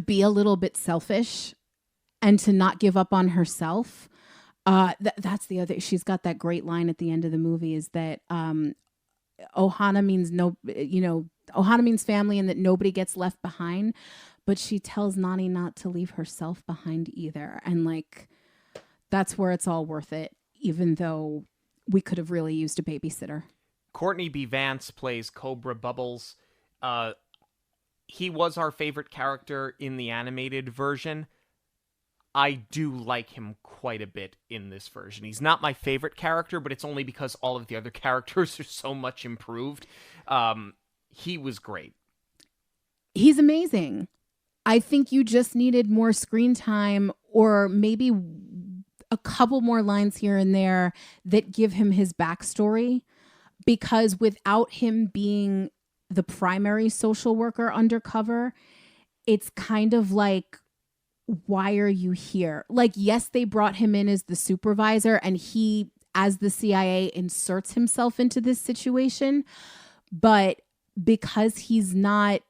be a little bit selfish and to not give up on herself. That's the other. She's got that great line at the end of the movie is that Ohana means Ohana means family and that nobody gets left behind, but she tells Nani not to leave herself behind either. And like, that's where it's all worth it, even though we could have really used a babysitter. Courtney B. Vance plays Cobra Bubbles. He was our favorite character in the animated version. I do like him quite a bit in this version. He's not my favorite character, but it's only because all of the other characters are so much improved. He was great. He's amazing. I think you just needed more screen time or maybe a couple more lines here and there that give him his backstory, because without him being the primary social worker undercover, it's kind of like, why are you here? Like, yes, they brought him in as the supervisor and he, as the CIA, inserts himself into this situation. But because he's not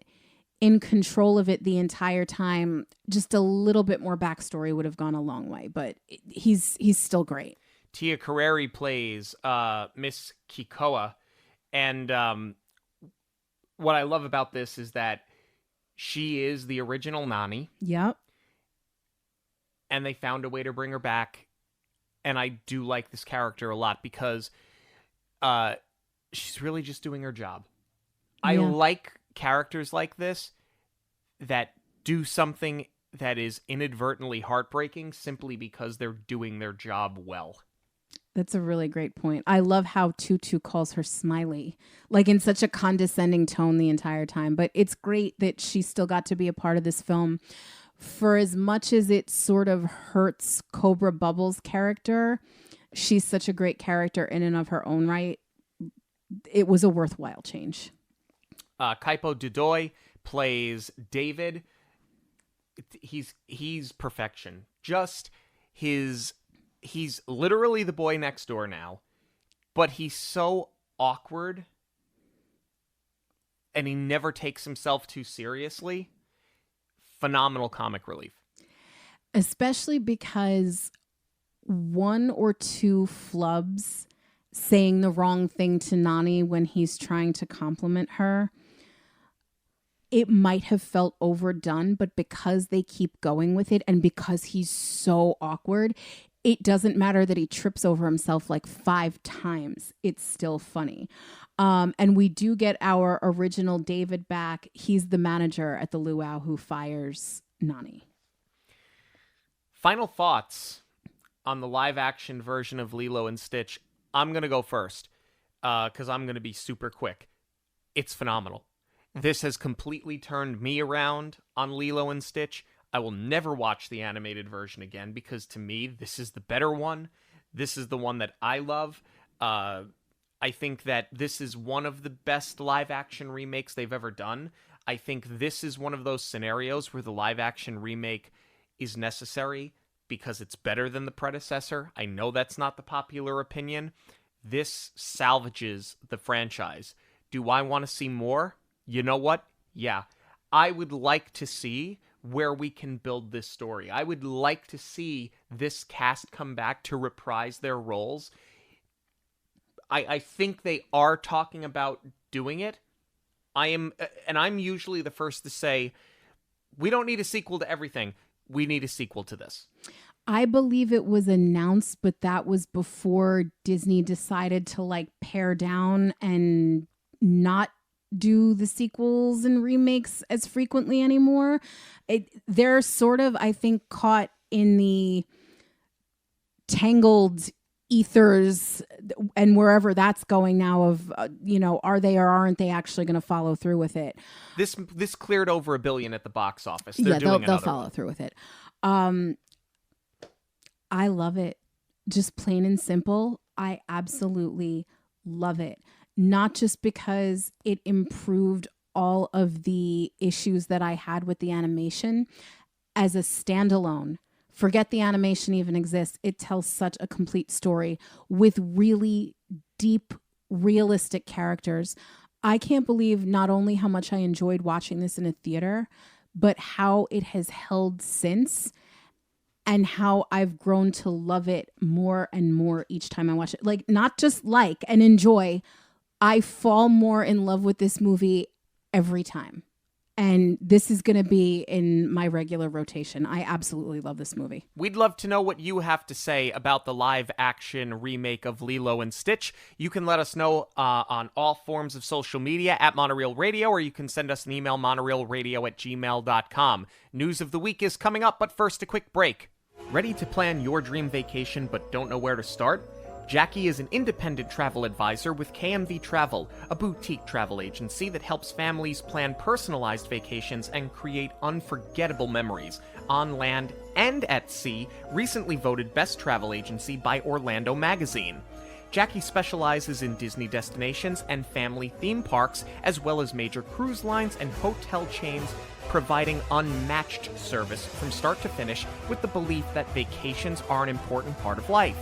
in control of it the entire time, just a little bit more backstory would have gone a long way. But he's still great. Tia Carrere plays Miss Kikoa. And what I love about this is that she is the original Nani. Yep. And they found a way to bring her back. And I do like this character a lot because she's really just doing her job. I like characters like this that do something that is inadvertently heartbreaking simply because they're doing their job well. That's a really great point. I love how Tutu calls her Smiley, like in such a condescending tone the entire time. But it's great that she still got to be a part of this film for as much as it sort of hurts Cobra Bubble's character, she's such a great character in and of her own right. It was a worthwhile change. Kaipo Dudoy plays David. He's perfection. Just he's literally the boy next door now, but he's so awkward and he never takes himself too seriously. Phenomenal comic relief. Especially because one or two flubs saying the wrong thing to Nani when he's trying to compliment her, it might have felt overdone, but because they keep going with it and because he's so awkward, it doesn't matter that he trips over himself like 5 times. It's still funny. And we do get our original David back. He's the manager at the luau who fires Nani. Final thoughts on the live action version of Lilo and Stitch. I'm going to go first because I'm going to be super quick. It's phenomenal. This has completely turned me around on Lilo and Stitch. I will never watch the animated version again because to me, this is the better one. This is the one that I love. I think that this is one of the best live action remakes they've ever done. I think this is one of those scenarios where the live action remake is necessary because it's better than the predecessor. I know that's not the popular opinion. This salvages the franchise. Do I want to see more? You know what? Yeah. I would like to see where we can build this story. I would like to see this cast come back to reprise their roles. I think they are talking about doing it. I'm usually the first to say, we don't need a sequel to everything. We need a sequel to this. I believe it was announced, but that was before Disney decided to pare down and not do the sequels and remakes as frequently anymore. They're sort of, I think, caught in the tangled ethers and wherever that's going now of, are they or aren't they actually going to follow through with it? This cleared over $1 billion at the box office. They'll follow through with it. I love it. Just plain and simple. I absolutely love it. Not just because it improved all of the issues that I had with the animation as a standalone. Forget the animation even exists. It tells such a complete story with really deep, realistic characters. I can't believe not only how much I enjoyed watching this in a theater, but how it has held since and how I've grown to love it more and more each time I watch it. Not just and enjoy. I fall more in love with this movie every time. And this is going to be in my regular rotation. I absolutely love this movie. We'd love to know what you have to say about the live-action remake of Lilo and Stitch. You can let us know on all forms of social media at Monoreel Radio, or you can send us an email, monoreelradio@gmail.com. News of the week is coming up, but first a quick break. Ready to plan your dream vacation but don't know where to start? Jackie is an independent travel advisor with KMV Travel, a boutique travel agency that helps families plan personalized vacations and create unforgettable memories on land and at sea, recently voted Best Travel Agency by Orlando Magazine. Jackie specializes in Disney destinations and family theme parks, as well as major cruise lines and hotel chains, providing unmatched service from start to finish with the belief that vacations are an important part of life.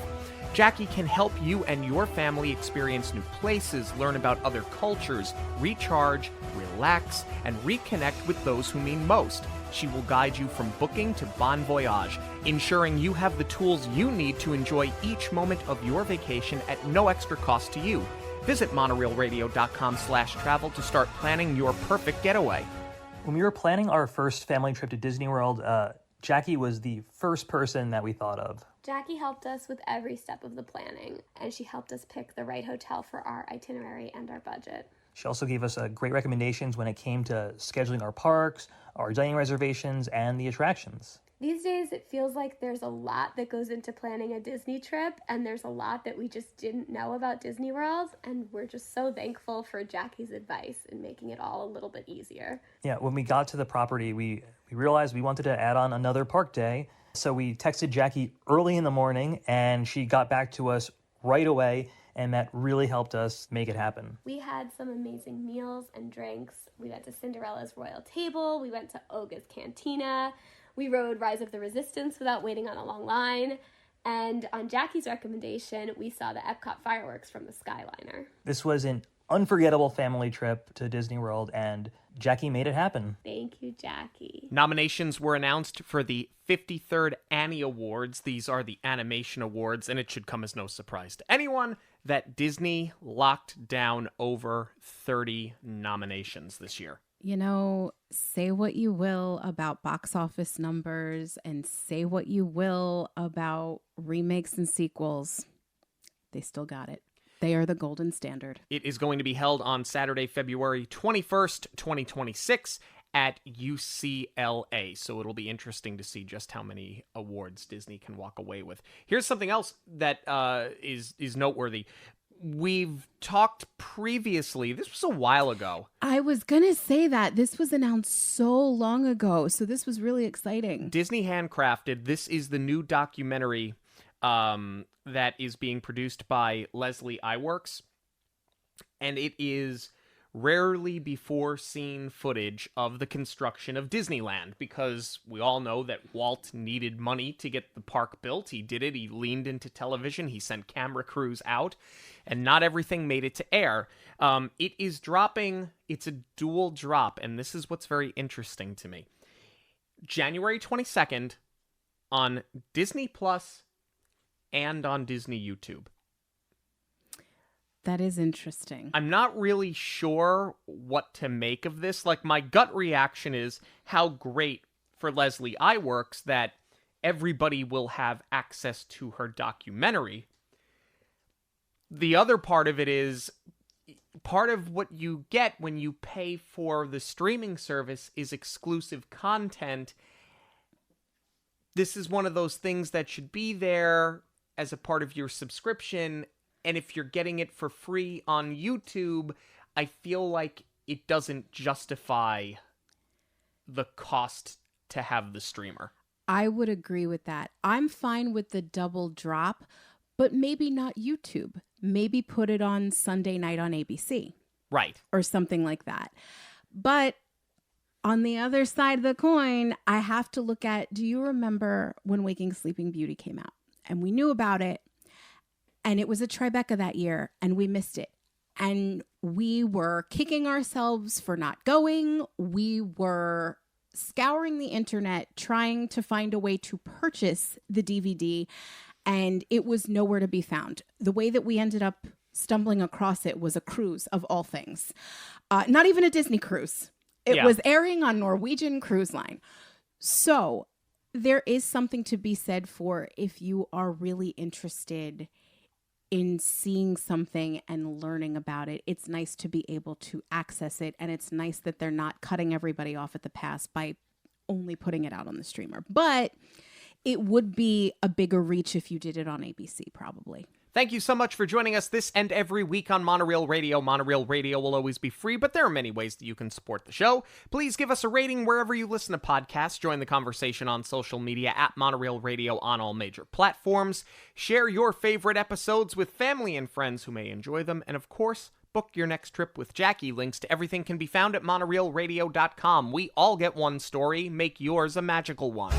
Jackie can help you and your family experience new places, learn about other cultures, recharge, relax, and reconnect with those who mean most. She will guide you from booking to bon voyage, ensuring you have the tools you need to enjoy each moment of your vacation at no extra cost to you. Visit monoreelradio.com/travel to start planning your perfect getaway. When we were planning our first family trip to Disney World, Jackie was the first person that we thought of. Jackie helped us with every step of the planning, and she helped us pick the right hotel for our itinerary and our budget. She also gave us great recommendations when it came to scheduling our parks, our dining reservations, and the attractions. These days, it feels like there's a lot that goes into planning a Disney trip, and there's a lot that we just didn't know about Disney World, and we're just so thankful for Jackie's advice in making it all a little bit easier. Yeah, when we got to the property, we realized we wanted to add on another park day, so we texted Jackie early in the morning, and she got back to us right away, and that really helped us make it happen. We had some amazing meals and drinks. We went to Cinderella's Royal Table, we went to Oga's Cantina, we rode Rise of the Resistance without waiting on a long line. And on Jackie's recommendation, we saw the Epcot fireworks from the Skyliner. This was an unforgettable family trip to Disney World, and Jackie made it happen. Thank you, Jackie. Nominations were announced for the 53rd Annie Awards. These are the animation awards, and it should come as no surprise to anyone that Disney locked down over 30 nominations this year. You know, say what you will about box office numbers and say what you will about remakes and sequels. They still got it. They are the golden standard. It is going to be held on Saturday, February 21st, 2026 at UCLA. So it'll be interesting to see just how many awards Disney can walk away with. Here's something else that is noteworthy. We've talked previously, this was a while ago. I was going to say that. This was announced so long ago, so this was really exciting. Disney Handcrafted, this is the new documentary that is being produced by Leslie Iwerks, and it is rarely before seen footage of the construction of Disneyland, because we all know that Walt needed money to get the park built. He did it. He leaned into television. He sent camera crews out, and not everything made it to air. It is dropping. It's a dual drop, and this is what's very interesting to me. January 22nd on Disney Plus and on Disney YouTube. That is interesting. I'm not really sure what to make of this. Like, my gut reaction is how great for Leslie Iwerks that everybody will have access to her documentary. The other part of it is, part of what you get when you pay for the streaming service is exclusive content. This is one of those things that should be there as a part of your subscription. And if you're getting it for free on YouTube, I feel like it doesn't justify the cost to have the streamer. I would agree with that. I'm fine with the double drop, but maybe not YouTube. Maybe put it on Sunday night on ABC. Right. Or something like that. But on the other side of the coin, I have to look at, do you remember when Waking Sleeping Beauty came out? And we knew about it. And it was a Tribeca that year, and we missed it. And we were kicking ourselves for not going. We were scouring the internet, trying to find a way to purchase the DVD, and it was nowhere to be found. The way that we ended up stumbling across it was a cruise, of all things. Not even a Disney cruise. It was airing on Norwegian Cruise Line. So there is something to be said for if you are really interested in seeing something and learning about it. It's nice to be able to access it, and it's nice that they're not cutting everybody off at the pass by only putting it out on the streamer. But it would be a bigger reach if you did it on ABC, probably. Thank you so much for joining us this and every week on Monoreel Radio. Monoreel Radio will always be free, but there are many ways that you can support the show. Please give us a rating wherever you listen to podcasts. Join the conversation on social media at Monoreel Radio on all major platforms. Share your favorite episodes with family and friends who may enjoy them. And of course, book your next trip with Jackie. Links to everything can be found at monoreelradio.com. We all get one story. Make yours a magical one.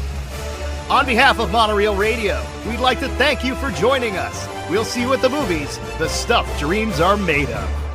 On behalf of Monoreel Radio, we'd like to thank you for joining us. We'll see you at the movies, the stuff dreams are made of.